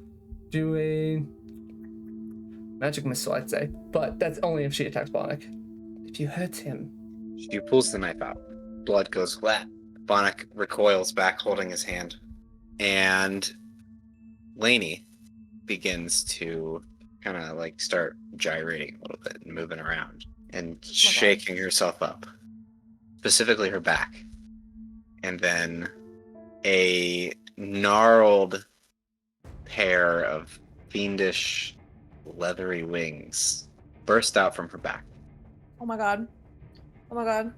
do a magic missile, I'd say. But that's only if she attacks Bonnick. If you hurt him, She pulls the knife out. Blood goes flat. Bonnick recoils back, holding his hand, and Laney begins to kind of like start gyrating a little bit and moving around and shaking herself up, specifically her back. And then a gnarled pair of fiendish leathery wings burst out from her back. Oh my god. Oh my god.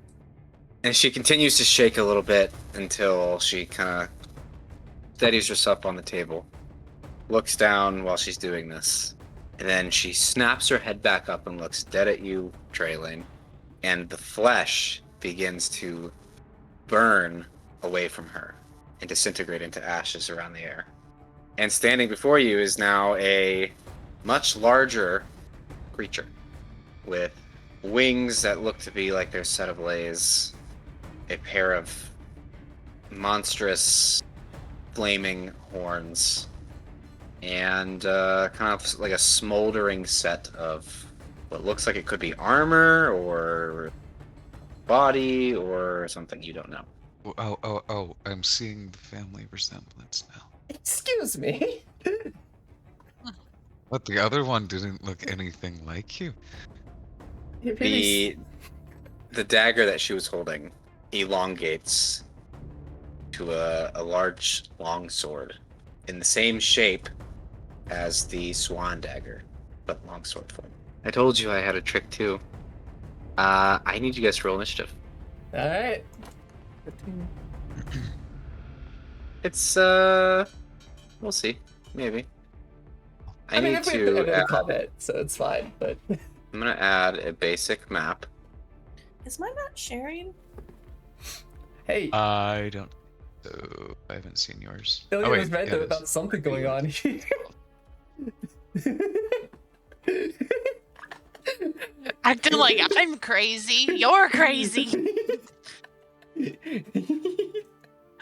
And she continues to shake a little bit until she kind of steadies herself on the table, looks down while she's doing this, and then she snaps her head back up and looks dead at you, Treason, and the flesh begins to burn away from her and disintegrate into ashes around the air. And standing before you is now a much larger creature with wings that look to be like they're set ablaze, a pair of monstrous flaming horns, and kind of like a smoldering set of what looks like it could be armor or body or something you don't know. Oh, I'm seeing the family resemblance now. excuse me. But the other one didn't look anything like you. It really The dagger that she was holding elongates to a large long sword in the same shape as the swan dagger, but long sword form. I told you I had a trick too. I need you guys to roll initiative. All right. It's we'll see, maybe. I mean, need if we to add, comment, so it's fine. But I'm gonna add a basic map. Is mine not sharing? hey, I don't. So I haven't seen yours. Ilya was yeah, right it is. about something going on here. Acting like I'm crazy. You're crazy.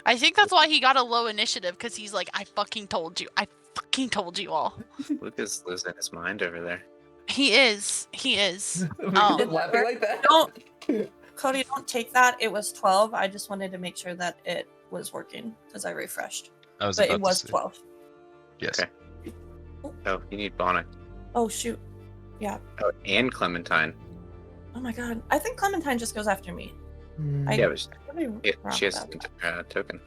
I think that's why he got a low initiative, because he's like, I fucking told you. I fucking told you all. Lucas lives in his mind over there. He is. He is. We can laugh Oh. like that. Don't, Cody, don't take that. It was 12. I just wanted to make sure that it was working because I refreshed. I was But about it to was say- 12. Yes. Okay. Oh, you need Bonnet. Oh, shoot. Oh, and Clementine. Oh my god. I think Clementine just goes after me. I- Yeah, but Could be wrong she has about a token.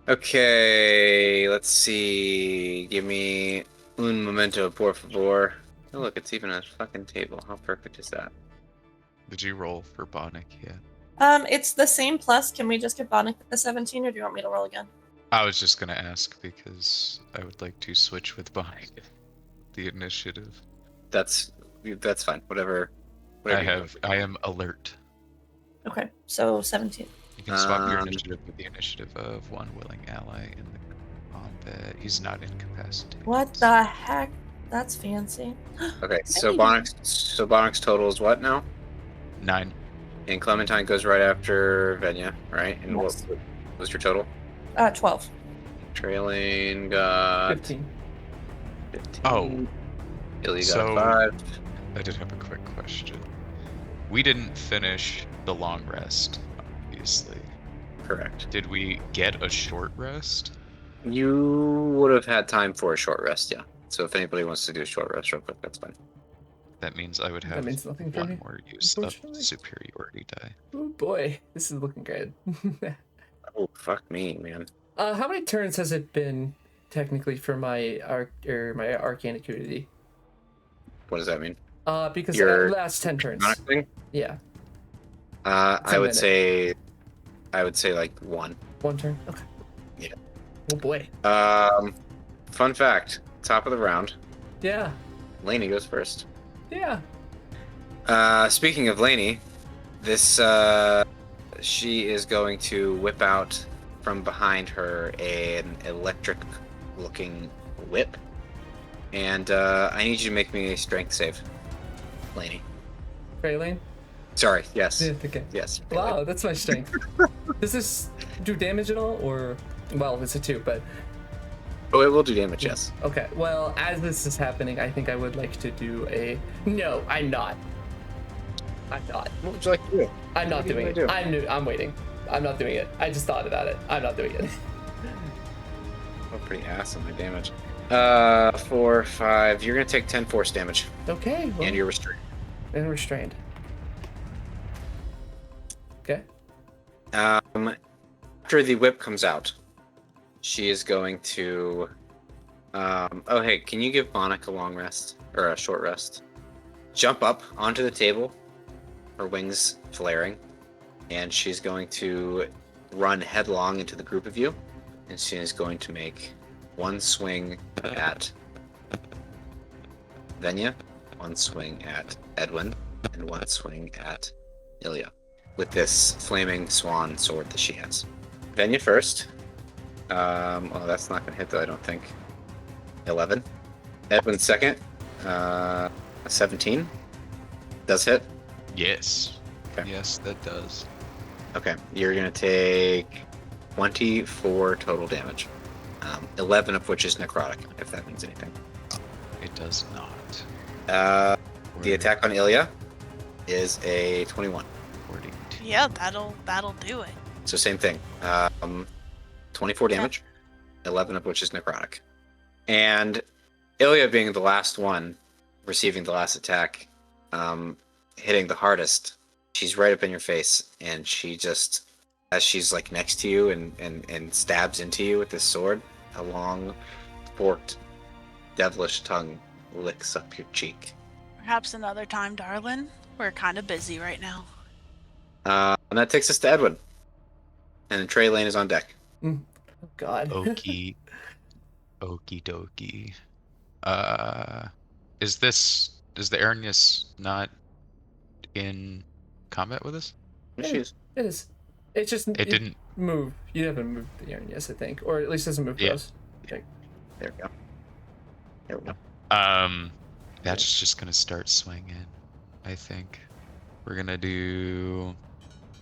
Okay, let's see. Give me un momento, por favor. Oh, look, it's even a fucking table. How perfect is that? Did you roll for Bonnick yet? It's the same plus. Can we just give Bonnick the 17, or do you want me to roll again? I was just gonna ask because I would like to switch with Bonnick. The initiative. That's fine. Whatever Whatever I am alert. Okay, so 17. You can swap your Um, initiative with the initiative of one willing ally in the combat. He's not incapacitated. What the heck? That's fancy. Okay, so Maybe. Bonix total is what now? 9. And Clementine goes right after Venya, right? And Yes. what was your total? 12. Trailing got 15. 15. Oh. Ilya So- got 5. I did have a quick question. We didn't finish the long rest, obviously. Correct. Did we get a short rest? You would have had time for a short rest, yeah. So if anybody wants to do a short rest real quick, that's fine. That means I would That have means nothing for one me, more use of unfortunately. superiority die. Oh boy, this is looking good. Oh, fuck me, man. How many turns has it been technically for my my arcane acuity? What does that mean? Because Your last 10 turns. Demonic thing? Yeah, I would minute. say like 1. 1 turn. Okay. Yeah. Oh boy. Fun fact, top of the round, Yeah. Laney goes first. Yeah. Speaking of Laney, this she is going to whip out from behind her an electric-looking whip, and I need you to make me a strength save, Laney. Praline? Sorry. Yes. Yeah, okay. Yes. Wow, that's my strength. Does this do damage at all, or well, it's a 2, but Oh, it will do damage. Yes. okay. Well, as this is happening, I think I would like to do a. No, I'm not. I'm not. What would you like to do? I'm not What do you doing it. wanna do? I'm waiting. I'm not doing it. I just thought about it. I'm not doing it. Oh, pretty ass on my damage. 4, 5. You're gonna take 10 force damage, Okay. Well, and you're restrained. and restrained. Okay. After the whip comes out, she is going to. Oh, hey, can you give Monik a long rest or a short rest? Jump up onto the table, her wings flaring, and she's going to run headlong into the group of you, and she is going to make one swing at Venya, one swing at Edwin, and one swing at Ilya with this flaming swan sword that she has. Venya first. Oh, that's not gonna hit though, I don't think. 11. Edwin second. 17. Does hit. Yes. Okay. Yes, that does. Okay, you're gonna take 24 total damage. 11 of which is necrotic, if that means anything. It does not. The We're attack on Ilya is a 21. recording to- Yeah, that'll do it. So same thing. 24 damage, 11 of which is necrotic. And Ilya being the last one, receiving the last attack, hitting the hardest, she's right up in your face, and she just, as she's like next to you and stabs into you with this sword, a long, forked, devilish tongue licks up your cheek. Perhaps another time, darling. We're kind of busy right now. And that takes us to Edwin. And Trey Lane is on deck. Oh God. Okie dokie. Is the Arrhenius not in combat with us? She is. It is. It's just It didn't. move. You haven't moved the yarn, yes, I think, or at least doesn't move for Yeah. us. Okay. There we go. There we go. That's just gonna start swinging. I think we're gonna do.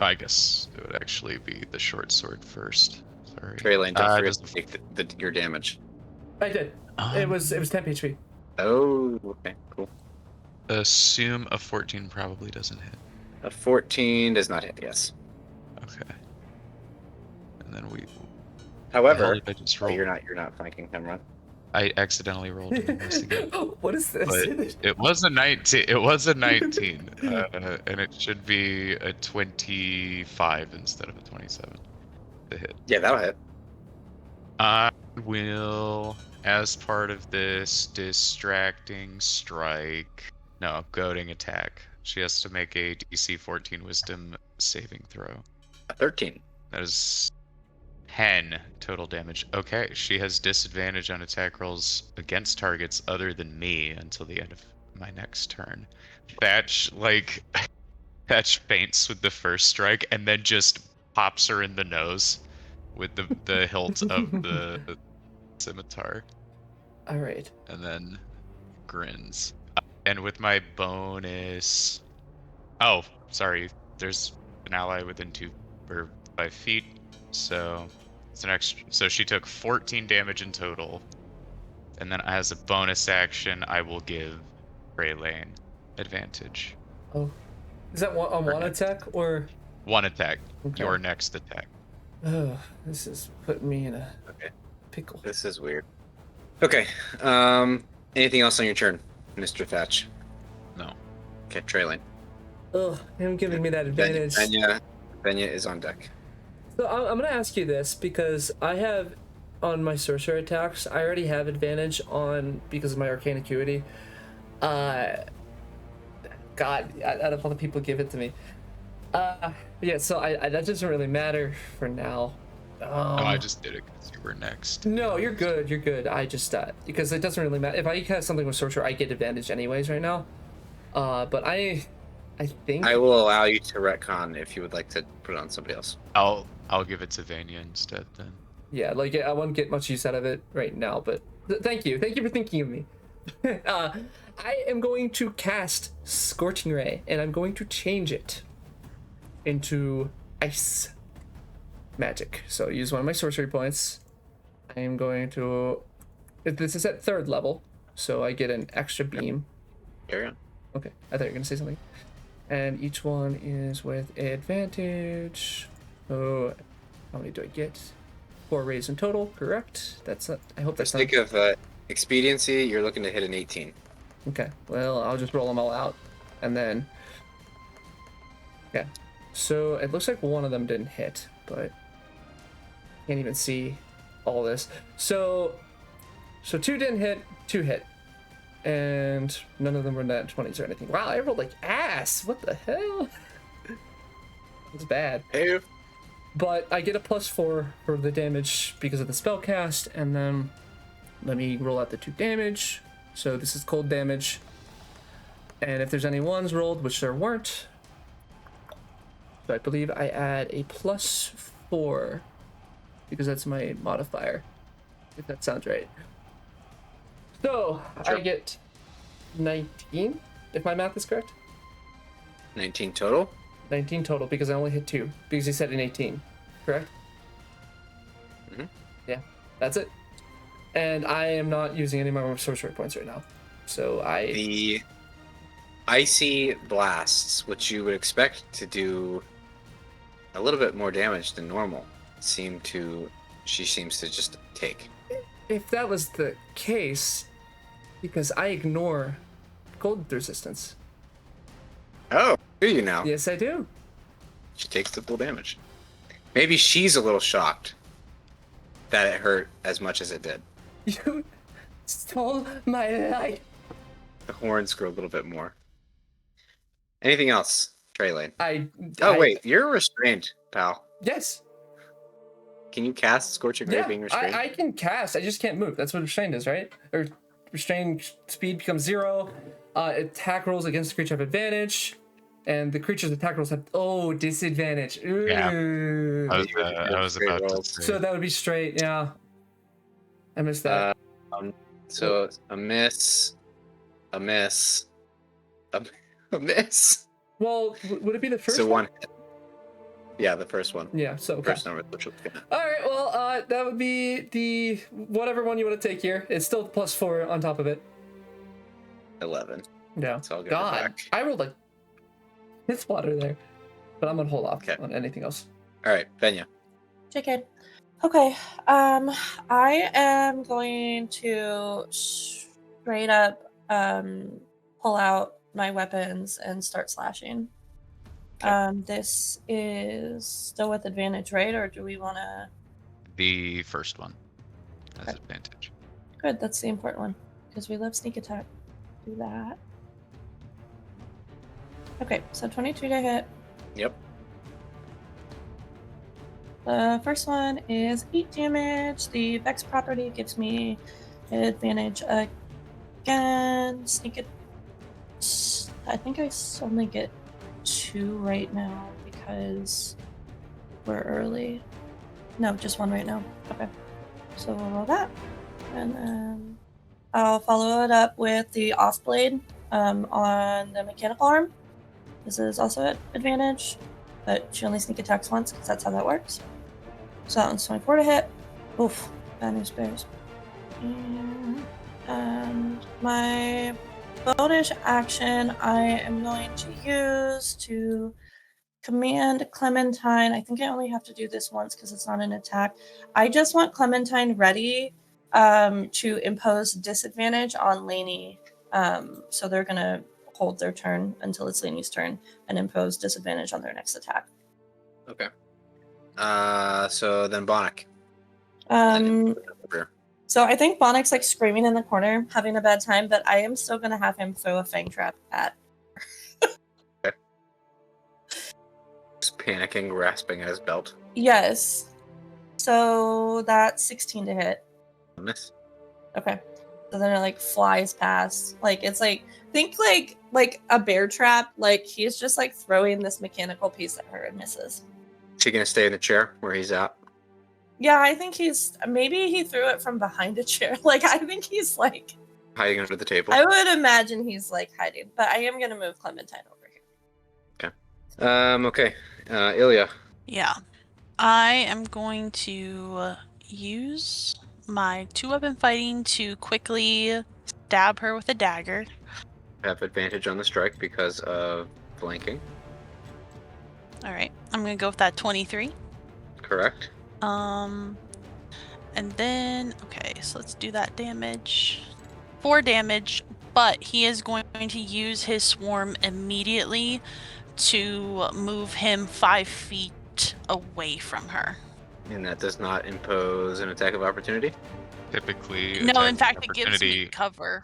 I guess it would actually be the short sword first. Sorry. Trey Lane, don't forget does- to take your damage. I did. It was 10 HP. Oh, okay, cool. Assume a 14 probably doesn't hit. A 14 does not hit, yes. Okay. And then we. However, Hell, I just oh, rolled. you're not flanking him, right? I accidentally rolled an investigate. What is this? But it was a 19. It was a 19, and it should be a 25 instead of a 27 to hit. Yeah, that'll hit. I will, as part of this distracting strike, no, goading attack. She has to make a DC 14 Wisdom saving throw. A 13. That is 10 total damage. Okay, she has disadvantage on attack rolls against targets other than me until the end of my next turn. Thatch Thatch faints with the first strike and then just pops her in the nose with the hilt of the scimitar. All right. And then grins. And with my bonus, oh, sorry, there's an ally within 2 or 5 feet, so it's an extra. So she took 14 damage in total. And then as a bonus action, I will give Treason advantage. Oh, is that one attack or 1 attack. Okay. Your next attack. Oh, this is putting me in a Okay. pickle. This is weird. Okay. Anything else on your turn, Mr. Thatch? No. Okay, Treason. Ugh, him giving me that advantage. Benya is on deck. So I'm gonna ask you this because I have on my sorcerer attacks, I already have advantage on because of my arcane acuity. God, out of all the people give it to me. Yeah, so I that doesn't really matter for now. I just did it because you were next. No, you're good. You're good. I just because it doesn't really matter if I cast something with sorcerer, I get advantage anyways right now. But I think I will allow you to retcon if you would like to put it on somebody else. I'll give it to Vanya instead then. Yeah, like I won't get much use out of it right now, but thank you for thinking of me. I am going to cast Scorching Ray, and I'm going to change it into ice magic. So use one of my sorcery points. I am going to. This is at 3rd level, so I get an extra beam. Carry on. Okay, I thought you were gonna say something. And each one is with advantage. So, how many do I get? 4 rays in total, correct? That's not, I hope that's For not. sake of expediency, you're looking to hit an 18. Okay, well, I'll just roll them all out. And then. Yeah. So, it looks like one of them didn't hit, but. Can't even see all this. So 2 didn't hit, 2 hit. And none of them were nat 20s or anything. Wow, I rolled like ass. What the hell? It's bad. Hey. But I get a +4 for the damage because of the spell cast, and then let me roll out the 2 damage. So this is cold damage. And if there's any 1s rolled, which there weren't, so I believe I add a +4 because that's my modifier, if that sounds right. So Sure. I get 19, if my math is correct. 19 total? 19 total because I only hit 2 because he said an 18, correct? Mhm. Yeah, that's it. And I am not using any of my sorcery points right now, so The icy blasts, which you would expect to do a little bit more damage than normal, she seems to just take. If that was the case, because I ignore cold resistance. Oh, do you now? Yes, I do. She takes the full damage. Maybe she's a little shocked that it hurt as much as it did. You stole my life. The horns grow a little bit more. Anything else, Treason? Oh, Wait, you're restrained, pal. Yes. Can you cast Scorching Ray Yeah, being restrained? I can cast. I just can't move. That's what restrained is, right? Or restrained speed becomes 0. Attack rolls against the creature have advantage, and the creature's attack rolls have disadvantage. Yeah. Ooh. I was about to rolls. say. So that would be straight. Yeah. I missed that. So a miss, a miss, a miss. Well, would it be the first So one? one hit. Yeah, the first one. Yeah. So okay. First number. All right. Well, that would be the whatever one you want to take here. It's still +4 on top of it. 11. Yeah. So I'll go God, back. I rolled like hit spotter there, but I'm gonna hold off Okay. on anything else. All right, Benya. JK. Okay. I am going to straight up pull out my weapons and start slashing. This is still with advantage, right? Or do we want to? The first one has Okay. advantage. Good. That's the important one because we love sneak attack. Do that. Okay. So 22 to hit. Yep. The first one is 8 damage. The Vex property gives me advantage again. Sneak I think I only get 2 right now because we're early. No, just 1 right now. Okay. So we'll roll that. And then I'll follow it up with the off blade on the mechanical arm. This is also at advantage, but she only sneak attacks once because that's how that works. So that one's 24 to hit. Oof, bad news bears. And my bonus action I am going to use to command Clementine. I think I only have to do this once because it's not an attack. I just want Clementine ready to impose disadvantage on Laney. So they're going to hold their turn until it's Laney's turn and impose disadvantage on their next attack. Okay. So then Bonnick. So I think Bonnick's like screaming in the corner, having a bad time, but I am still going to have him throw a fang trap at. Okay. Just panicking, grasping at his belt. Yes. So that's 16 to hit. Miss. Okay. So then it like flies past. Like it's like think like a bear trap. Like he's just like throwing this mechanical piece at her and misses. Is he gonna stay in the chair where he's at? Yeah, I think maybe he threw it from behind a chair. Like I think he's like Hiding under the table. I would imagine he's like hiding, but I am gonna move Clementine over here. Okay. Okay. Ilya. Yeah. I am going to use my 2-weapon fighting to quickly stab her with a dagger. Have advantage on the strike because of flanking. All right. I'm going to go with that 23. Correct. And then, okay, so let's do that damage. 4 damage, but he is going to use his swarm immediately to move him 5 feet away from her. And that does not impose an attack of opportunity? Typically, No, in attack fact, it gives me opportunity- cover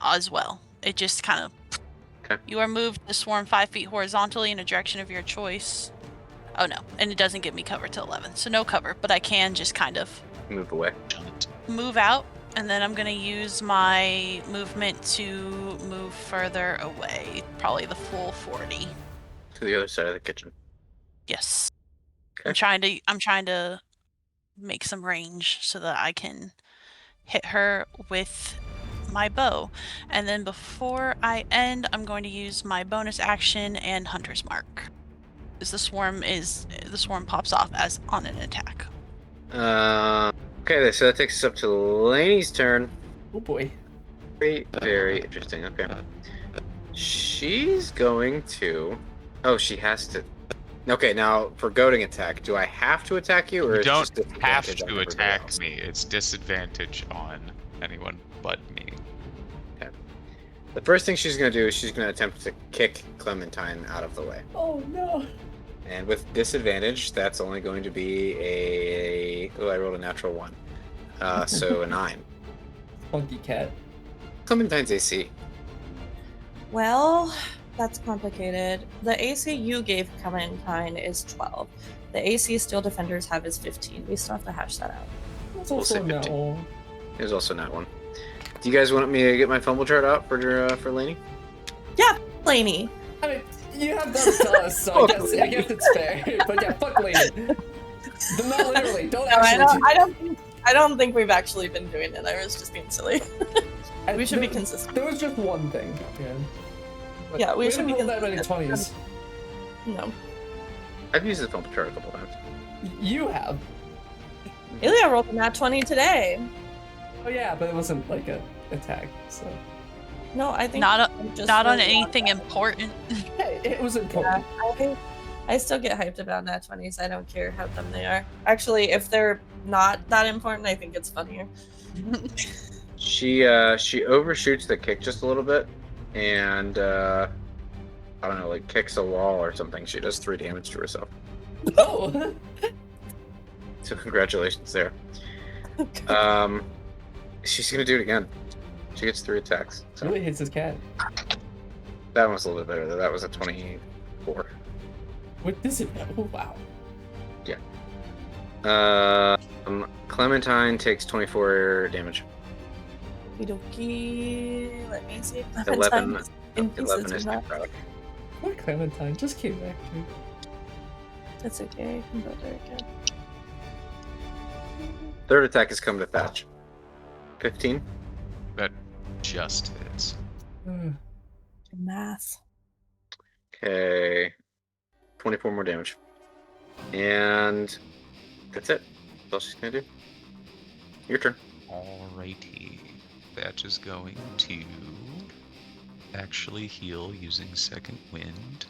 as well. It just kind of... Okay. You are moved to swarm 5 feet horizontally in a direction of your choice. Oh no, and it doesn't give me cover till 11, so no cover, but I can just kind of Move away. move out, and then I'm going to use my movement to move further away, probably the full 40. To the other side of the kitchen. Yes. Okay. I'm trying to make some range so that I can hit her with my bow. And then before I end, I'm going to use my bonus action and Hunter's Mark. Because the swarm pops off as on an attack. Okay, so that takes us up to Laney's turn. Oh boy. Very, very interesting. Okay. She's going to... Oh, she has to... Okay, now, for goading attack, do I have to attack you, or You is don't just disadvantage have on to everybody attack else? me. It's disadvantage on anyone but me. The first thing she's going to do is she's going to attempt to kick Clementine out of the way. Oh no. And with disadvantage, that's only going to be a... Oh, I rolled a natural 1. So a 9. Funky cat. Clementine's AC. Well, that's complicated. The AC you gave Clementine is 12. The AC Steel Defenders have is 15. We still have to hash that out. That's We'll also say not 15. all. There's also not one. Do you guys want me to get my fumble chart out for Laney? Laney. I mean, you have done it to us, so I guess it's fair. But yeah, fuck Laney. Not literally. Don't No, actually. I don't think we've actually been doing it. I was just being silly. We should be consistent. There was just one thing. Yeah. But Yeah, we should haven't be rolled that many consistent. 20s. No. I've used the fumble chart a couple times. You have. Ilya rolled a nat 20 today. Oh yeah, but it wasn't like a attack. So No, I think Not just on rolled anything one. important. hey, it was important. I still get hyped about nat 20s. I don't care how dumb they are. Actually, if they're not that important, I think it's funnier. She overshoots the kick just a little bit, and I don't know, like kicks a wall or something. She does 3 damage to herself. Oh. So congratulations there. She's gonna do it again. She gets 3 attacks. So Really hits his cat. that one was a little bit better. Though. That was a 24. With this, oh wow. Clementine takes 24 damage. Okie dokie. Let me see if 11. Clementine's in pieces. 11 Or is not. necrotic. Poor Clementine just came back to me. That's okay. I can go there again. Third attack is coming to Thatch. 15. That just hits. Math. Okay. 24 more damage. And that's it. That's all she's gonna do. Your turn. Alrighty. Thatch is going to actually heal using Second Wind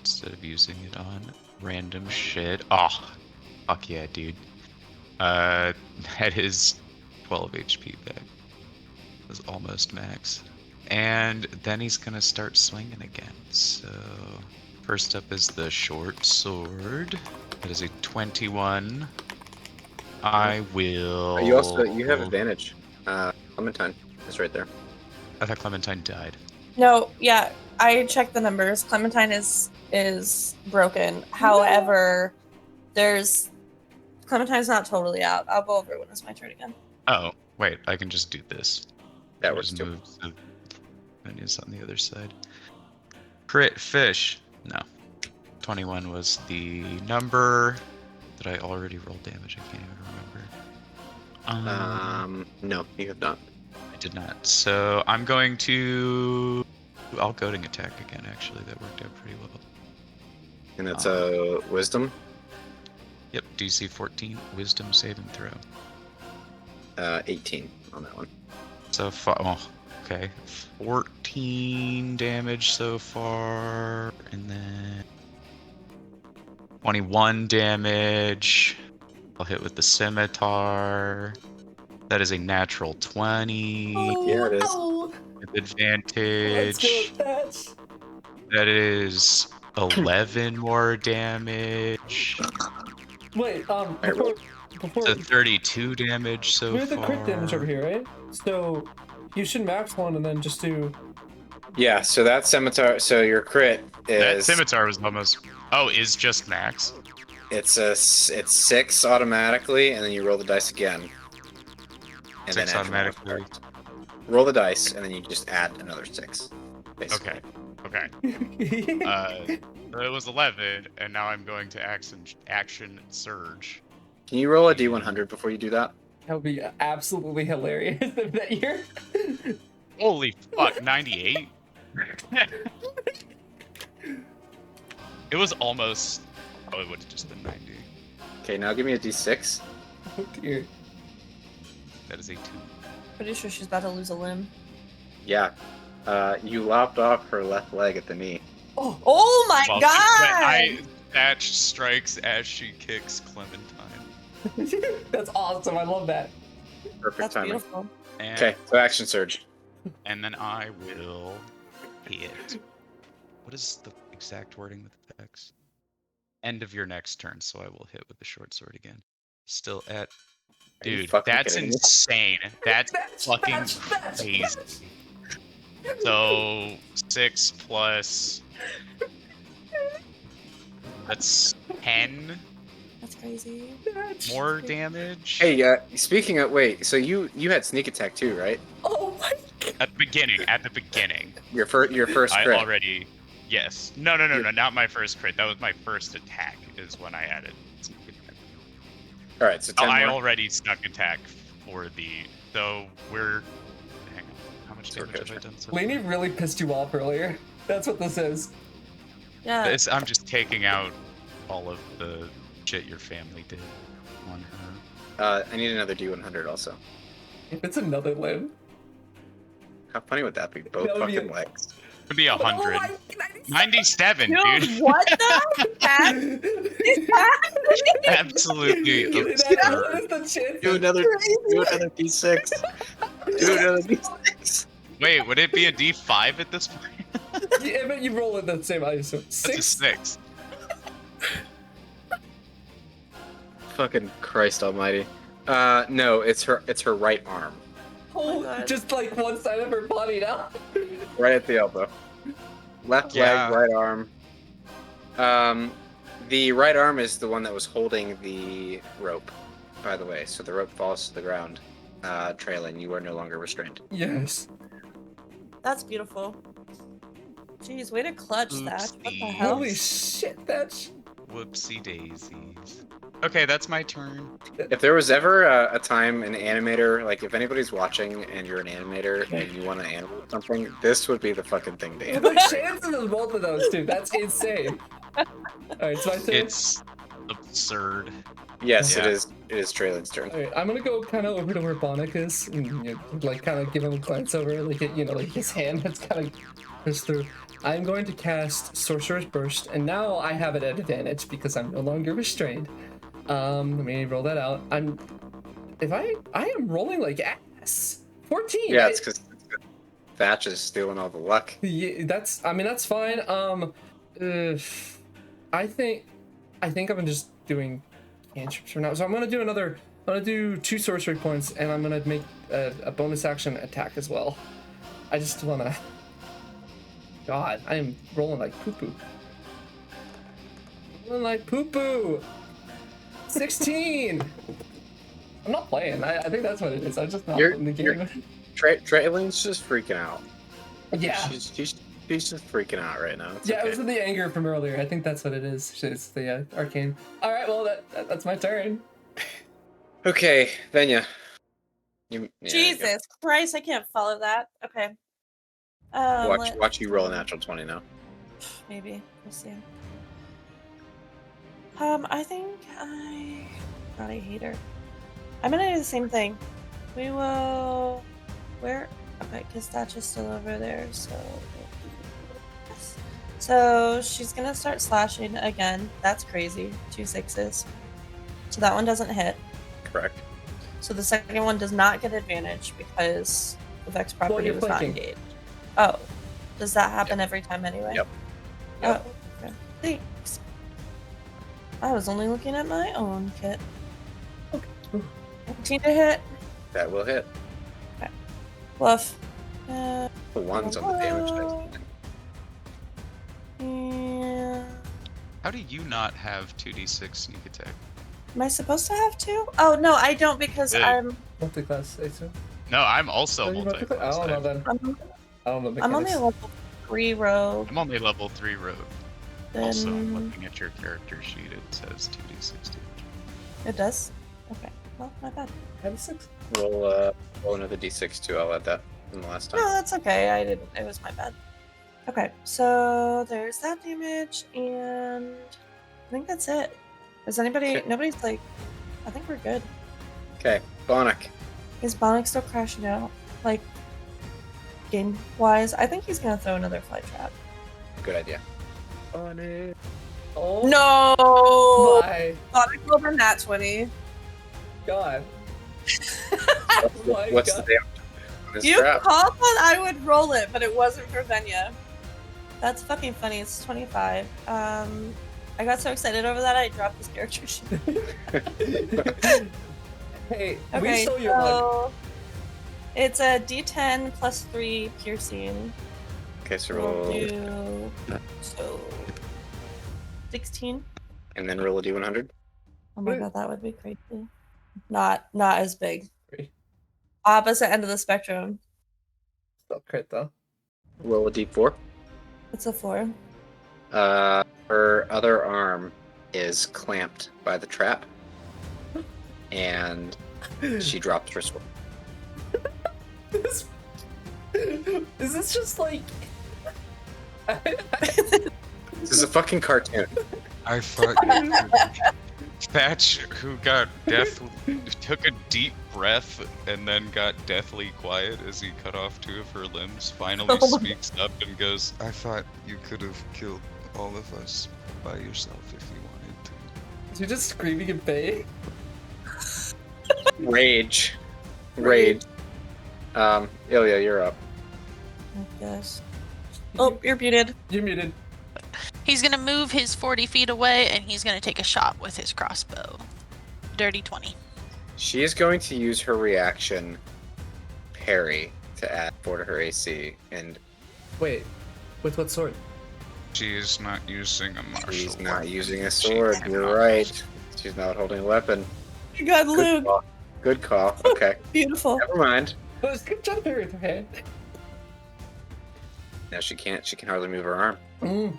instead of using it on random shit. Oh, fuck yeah, dude. That is 12 HP back. Was almost max. And then he's gonna start swinging again. So first up is the short sword. That is a 21. I will. You have advantage. Clementine is right there. I thought Clementine died. No, yeah, I checked the numbers. Clementine is broken. However, Clementine's not totally out. I'll go over it when it's my turn again. Oh, wait, I can just do this. That works Just too. move the minions on the other side. Crit fish. No. 21 was the number. Did I already roll damage? I can't even remember. No, you have not. I did not. So I'm going to. I'll goading attack again, actually. That worked out pretty well. And that's a wisdom. Yep, DC 14, wisdom saving throw. 18 on that one. So far. Oh, okay. 14 damage so far. And then 21 damage. I'll hit with the scimitar. That is a natural 20 Yeah, it is. Oh, with advantage. let's go, Thatch. That is 11 more damage. Wait, before So 32 damage so we have the far. crit damage over here, right? So you should max one and then just do. Yeah, so that scimitar. So your crit That is. scimitar was almost. Oh, is just max. It's 6 automatically, and then you roll the dice again. And 6 add your automatically. modifier. Roll the dice, and then you just add another 6. Basically. Okay. It was 11, and now I'm going to action surge. Can you roll a D100 before you do that? That would be absolutely hilarious if that year. Holy fuck, 98? It was almost. Oh, it would have just been 90. Okay, now give me a D6. Oh dear. That is a 2. Pretty sure she's about to lose a limb. Yeah. You lopped off her left leg at the knee. Oh my Well, god! Thatch strikes as she kicks Clementine. That's awesome. I love that. Perfect That's timing. beautiful. And, Okay, so action surge. And then I will hit. What is the exact wording with effects? End of your next turn, so I will hit with the short sword again. Still at. Are you Dude, fucking that's kidding me? insane. That's fucking Thatch. crazy. So 6 plus. That's 10 That's crazy. more damage. Hey, speaking of, wait, so you had sneak attack too, right? Oh my god. At the beginning. Your first I crit. already. Yes. No, not my first crit. That was my first attack, is when I added. All right, so 10 I more. already snuck attack for the. So we're. Hang on. How much Sorry, damage have I done so Laney far? really pissed you off earlier. That's what this is. Yeah. I'm just taking out all of the shit your family did on her. I need another D100 also. If it's another limb. How funny would that be? Both That would be fucking legs. Could be 100. 97, Dude, dude. what the heck is happening? Absolutely That absurd. is the chance. Do another D6. Do another D6. Wait, would it be a D5 at this point? Yeah, but you roll it the same ISO. That's a 6. Fucking Christ Almighty. No, it's her right arm, Oh, God. just like one side of her body now. right at the elbow. Left Yeah. leg, right arm. The right arm is the one that was holding the rope, by the way. So the rope falls to the ground, trailing. You are no longer restrained. Yes. That's beautiful. Jeez, way to clutch that. What the Oopsie. hell? Holy shit, that's... Whoopsie daisies. Okay, that's my turn. If there was ever a time an animator, like if anybody's watching and you're an animator and you want to animate something, this would be the fucking thing to The animate. chances of both of those, dude, that's insane. Alright, so I think... It's absurd. Yes, Yeah. it is. It is Traylin's turn. Alright, I'm gonna go kind of over to where Bonnick is, and like kind of give him a glance over, like like his hand that's kind of pushed through. I'm going to cast Sorcerer's Burst, and now I have it at advantage because I'm no longer restrained. Let me roll that out. I am rolling like ass. 14. Yeah, it's because Thatch is stealing all the luck. Yeah, that's fine. I think I'm just doing cantrips for now. So I'm gonna do 2 sorcery points, and I'm gonna make a bonus action attack as well. I just wanna. God, I am rolling like poo poo. Rolling like poo poo. 16. I'm not playing. I think that's what it is. I'm just not in the game. Traylin's just freaking out. Yeah. She's just freaking out right now. It's Yeah, okay. it was the anger from earlier. I think that's what it is. It's the arcane. All right, well that's my turn. Okay, Venya. Jesus Christ, I can't follow that. Okay. Watch you roll a natural 20 now. Maybe. We'll see. I think God, I hate her. I'm gonna do the same thing. We will... Where? Okay, because that's just still over there, so... So, she's gonna start slashing again. That's crazy. 2 6s. So that one doesn't hit. Correct. So the second one does not get advantage because the Vex property you're was not flanking. engaged. Oh. Does that happen every time anyway? Yep. Oh, okay. Thanks. I was only looking at my own kit. Okay. 14 to hit. That will hit. Bluff. The ones on the damage dice. And... How do you not have 2d6 sneak attack? Am I supposed to have 2? Oh, no, I don't because Good. I'm Multi-class, A2. No, I'm also Oh, you got multi-class. I don't know then. I don't know I'm only mechanics. a level 3 rogue. I'm only level 3 rogue. Then... Also, I'm looking at your character sheet. It says 2d6 damage. It does? Okay. Well, not bad. Have a 6. Roll another d6 too. I'll add that from the last No, time. that's okay. I didn't. It was my bad. Okay, so there's that damage, and I think that's it. Is anybody? Okay. Nobody's like. I think we're good. Okay, Bonnick. Is Bonnick still crashing out? Like, game wise, I think he's gonna throw another fly trap. Good idea. Bonnick. Oh No! my Bonnick rolled a nat 20. god. Oh my What's god. the damage on this You trap? called that I would roll it, but it wasn't for Venya. That's fucking funny. It's 25. I got so excited over that I dropped this character sheet. Hey, we Okay, saw your luck. so it's a D10 plus 3 piercing. Okay, so We'll roll do 16. and then roll a d100. Oh my god, that would be crazy. Not as big. 3. Opposite end of the spectrum. Still crit though. Roll a d4. It's a 4. Her other arm is clamped by the trap, and she drops her sword. Is this just like? This is a fucking cartoon. I thought Thatch, who got took a deep breath and then got deathly quiet as he cut off 2 of her limbs, finally Oh my speaks up and goes, I thought you could have killed all of us by yourself if you wanted to. You're just screaming in pain. Rage. Ilya, you're up. I guess. Oh, you're muted. You're muted. He's gonna move his 40 feet away and he's gonna take a shot with his crossbow. Dirty 20. She is going to use her reaction parry to add 4 to her AC, and Wait, with what sword? She is not using a martial she's not weapon. using a She sword. cannot. You're right. She's not holding a weapon. You got Good Luke. call. Good call. Okay. Beautiful. Never mind. It was good job parry with her hand. Now she can't. She can hardly move her arm. Mm.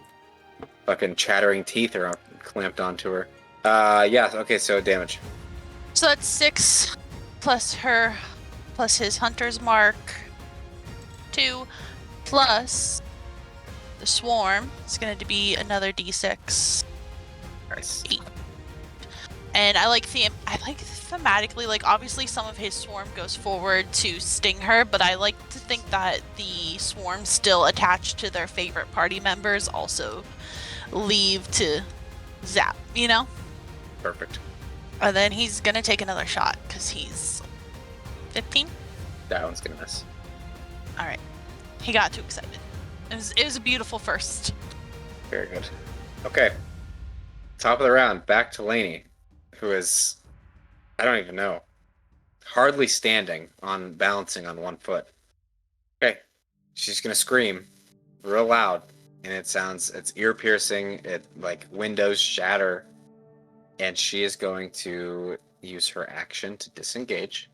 Fucking chattering teeth are clamped onto her. Yeah. Okay. So damage. So that's 6 plus his hunter's mark 2 plus the swarm. It's going to be another d6. Nice. 8. And I like thematically, like obviously some of his swarm goes forward to sting her, but I like to think that the swarm still attached to their favorite party members also leave to zap, you know? Perfect. And then he's gonna take another shot because he's 15. That one's gonna miss. All right, he got too excited. It was a beautiful first. Very good. Okay. Top of the round. Back to Laney, who is, I don't even know, hardly standing on balancing on one foot. Okay. She's gonna scream real loud, and it's ear piercing. It like windows shatter. And she is going to use her action to disengage.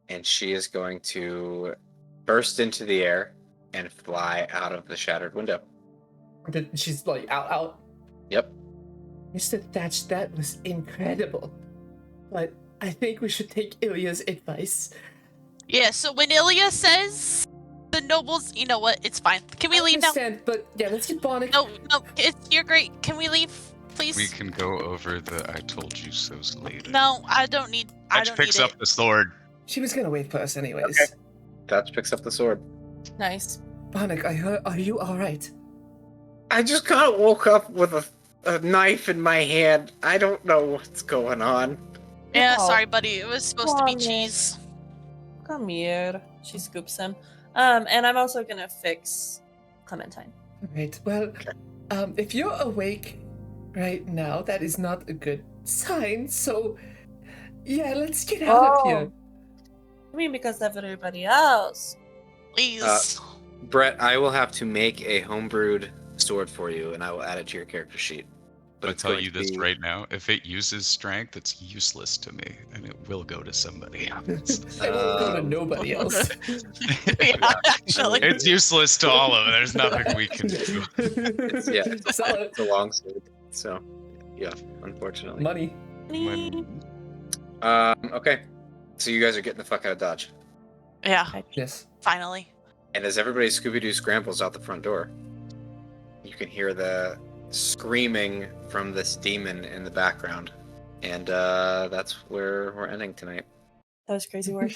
And she is going to burst into the air and fly out of the shattered window. She's like out. Yep. Mr. Thatch, that was incredible. But I think we should take Ilya's advice. Yeah. So when Ilya says the nobles, you know what? It's fine. Can we leave now? But yeah, let's get Bonnet. No. You're great. Can we leave? Please? We can go over the I told you so's later. No, I don't need. I don't picks need up it. the sword. She was gonna wait for us anyways. Okay. Thatch picks up the sword. Nice. Bonnet, are you alright? I just kind of woke up with a knife in my hand. I don't know what's going on. Yeah, Oh. sorry, buddy. It was supposed to be Bonnet. cheese. Come here. She scoops him. And I'm also gonna fix Clementine. Alright, well, if you're awake right now, that is not a good sign, so yeah, let's get out of here. I mean, because everybody else. Please. Brett, I will have to make a homebrewed sword for you, and I will add it to your character sheet. But I'll it's tell going you to this be- right now. If it uses strength, it's useless to me, and it will go to somebody else. It won't go to nobody else. Yeah, actually. It's useless to all of them. There's nothing we can do. Sell it. It's a long sword, so yeah, unfortunately. Money. Okay, so you guys are getting the fuck out of Dodge. Yeah, Yes. finally. And as everybody Scooby-Doo scrambles out the front door, you can hear the screaming from this demon in the background. And that's where we're ending tonight. That was crazy work.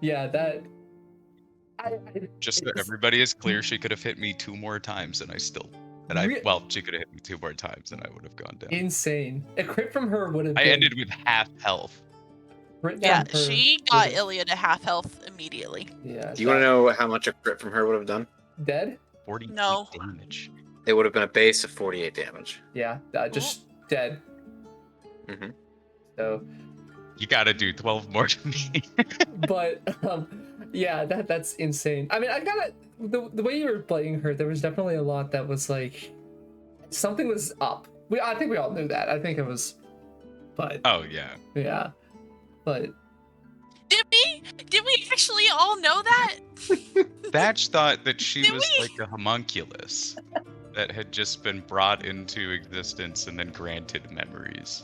Yeah, that. Just so everybody is clear, she could have hit me 2 more times, and she could have hit me 2 more times, and I would have gone down. Insane. A crit from her would have I been. ended with half health. Crit Yeah, from her she got would've- Ilya to half health immediately. Yeah. Do you want to know how much a crit from her would have done? Dead? 48 No. damage. It would have been a base of 48 damage. Yeah, just dead. Mhm. So, You gotta do 12 more to me. but yeah, that's insane. I mean, I gotta the way you were playing her, there was definitely a lot that was like something was up. I think we all knew that. I think it was, but Oh, yeah. yeah, but Did we actually all know that? Thatch thought that she Did was we? like a homunculus that had just been brought into existence and then granted memories.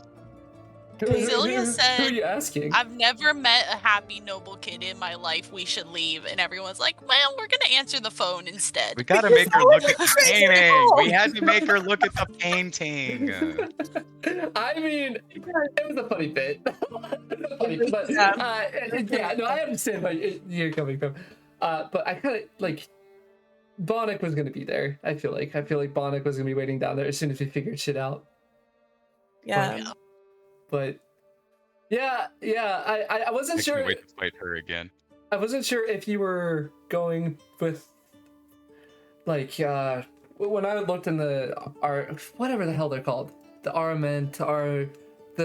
Ilya who said, are you asking? I've never met a happy noble kid in my life. We should leave. And everyone's like, well, we're gonna answer the phone instead. We gotta make her look at the painting. We had to make her look at the painting. I mean, it was a funny bit. Funny, but yeah, no, I understand where you're coming from. But I kind of like Bonnet was gonna be there. I feel like Bonnet was gonna be waiting down there as soon as we figured shit out. Yeah. But yeah, I wasn't I sure. can't wait to fight her again. I wasn't sure if you were going with like when I looked in the whatever the hell they're called, the armament, the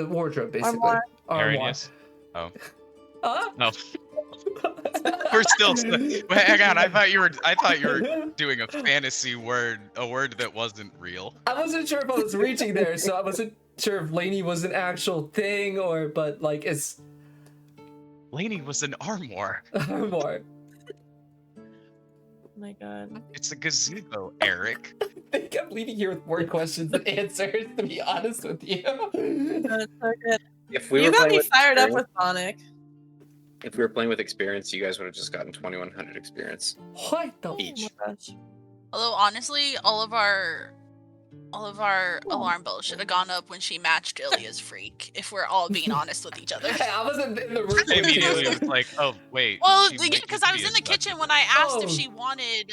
wardrobe basically. Armoire. Arrhenius? Oh. Huh? No. We're still. Wait, hang on. I thought you were doing a fantasy word, a word that wasn't real. I wasn't sure if I was reaching there, so I wasn't sure if Laney was an actual thing but like it's Laney was an armoire. Armoire. my god. It's a gazebo, Eric. I think I'm leaving here with more questions than answers, to be honest with you. That's so good. If we You were got playing me with fired up experience- with Sonic. If we were playing with experience, you guys would have just gotten 2100 experience. What the? Each. Oh my gosh. Although honestly, all of our alarm bells should have gone up when she matched Ilya's freak. If we're all being honest with each other. I wasn't in the room. I immediately was like, oh wait. Well, she yeah, might because need I to was be in the a kitchen sucker. when I asked if Oh. she wanted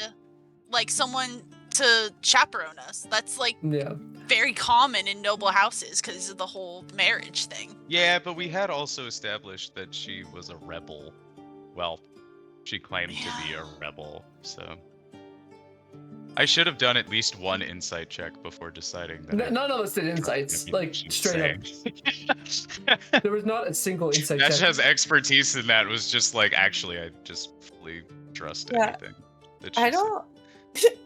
like someone to chaperone us. That's like Yeah. very common in noble houses because of the whole marriage thing. Yeah, but we had also established that she was a rebel. Well, she claimed to be a rebel, so. I should have done at least one insight check before deciding that. None of us did insights, like straight up. There was not a single insight Nash check. has expertise in that. Was just like, actually, I just fully trust Yeah. anything. That she I said. don't.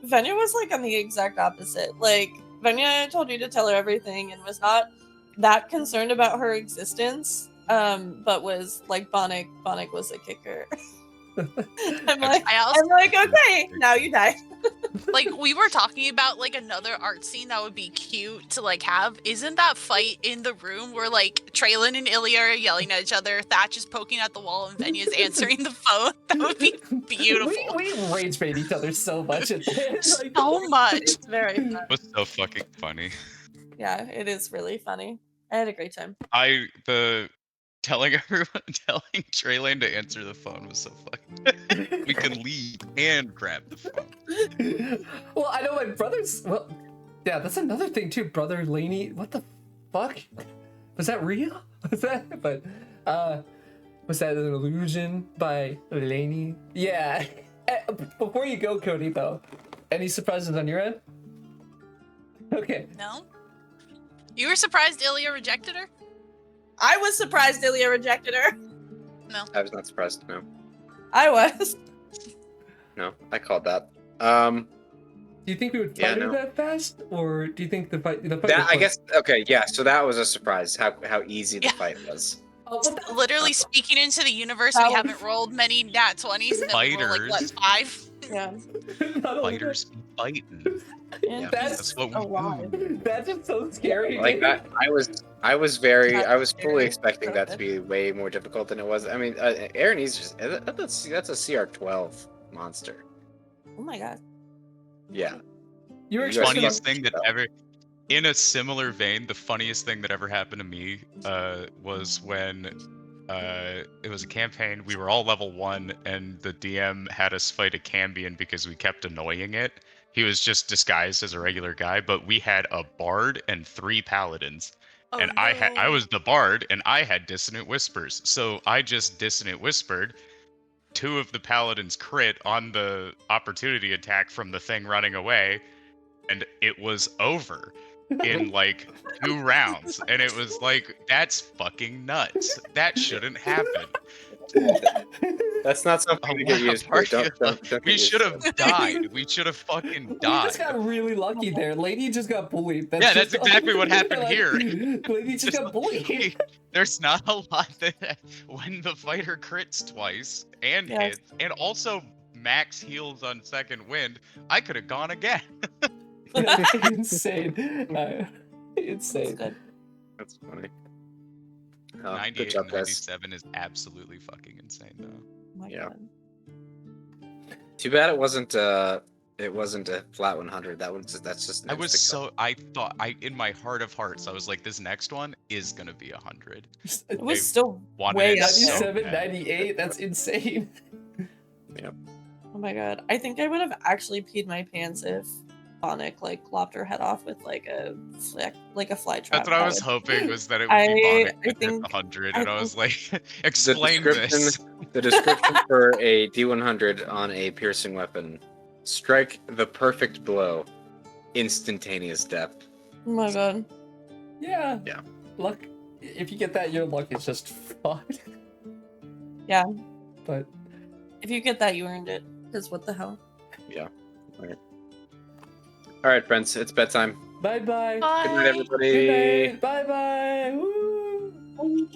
Venya was like on the exact opposite. Like Venya told you to tell her everything and was not that concerned about her existence. But was like Bonnick. Bonnick was a kicker. I'm like, okay, now you die. Like we were talking about like another art scene that would be cute to like have. Isn't that fight in the room where like Treason and Ilya are yelling at each other, Thatch is poking at the wall, and Venya's answering the phone? That would be beautiful. We rage bait each other so much at this. Like, So much. It's very fun. It was so fucking funny. Yeah, it is really funny. I had a great time. Telling Treason to answer the phone was so fucking. We can leave and grab the phone. Well, I know my brother's. Well, yeah, that's another thing too. Brother Laney, what the fuck? Was that real? Was that? But was that an illusion by Laney? Yeah. Before you go, Cody, though, any surprises on your end? Okay. No? You were surprised Ilya rejected her? I was surprised Ilya rejected her. No. I was not surprised. No, I was. no, I called that. Do you think we would fight Yeah, her no. that fast, or do you think the fight? That was I fun? guess. Okay, yeah. So that was a surprise. How easy the Yeah. fight was. Oh, what the- Literally speaking into the universe, That we was- haven't rolled many nat 20s, and then we rolled, like, what, 5? Yeah. Not only Fighters be fighting. And That's what we alive. do. That's just so scary. Like dude. that, I was That's fully very expecting that to stupid. be way more difficult than it was. I mean, Aaron is just that's a CR12 monster. Oh my god. Yeah. You were You guys expecting Funniest fucking thing that up. ever, in a similar vein, the funniest thing that ever happened to me was when it was a campaign. We were all level 1, and the DM had us fight a Cambion because we kept annoying it. He was just disguised as a regular guy, but we had a bard and 3 paladins. Oh, And I was the bard, and I had dissonant whispers. So I just dissonant whispered. 2 of the paladins crit on the opportunity attack from the thing running away, and it was over in like 2 rounds. And it was like, that's fucking nuts. That shouldn't happen. That's not something to get used to. Don't get We used should to have it. died. We should have fucking We died. just got really lucky there. Lady just got bullied. Yeah, that's just- exactly what happened here. Lady just got bullied. There's not a lot that when the fighter crits twice and Yes. hits, and also max heals on second wind, I could have gone again. Insane. That's Insane. good. That's funny. Good 98 job, and guys. 97 is absolutely fucking insane, though. Oh my Yeah. god. Too bad it wasn't a flat 100. That's just. I was insta-kill. I thought in my heart of hearts, I was like, this next one is gonna be 100. It They was still wanted way it up so there. 97, bad. 98. That's insane. Oh my god. I think I would have actually peed my pants if Bonnick like lopped her head off with like a fly trap. That's what I That was would- hoping, was that it would be I Bonnick that hit think- 100, I and I was like, explain this. The description for a D100 on a piercing weapon: strike the perfect blow, instantaneous death. Oh my god. Yeah. Yeah. Luck. If you get that, your luck is just fucked. Yeah. But If you get that, you earned it. Because what the hell? Yeah. All right, friends, it's bedtime. bye bye. Good night, Bye. everybody. Good night. Bye bye. Woo.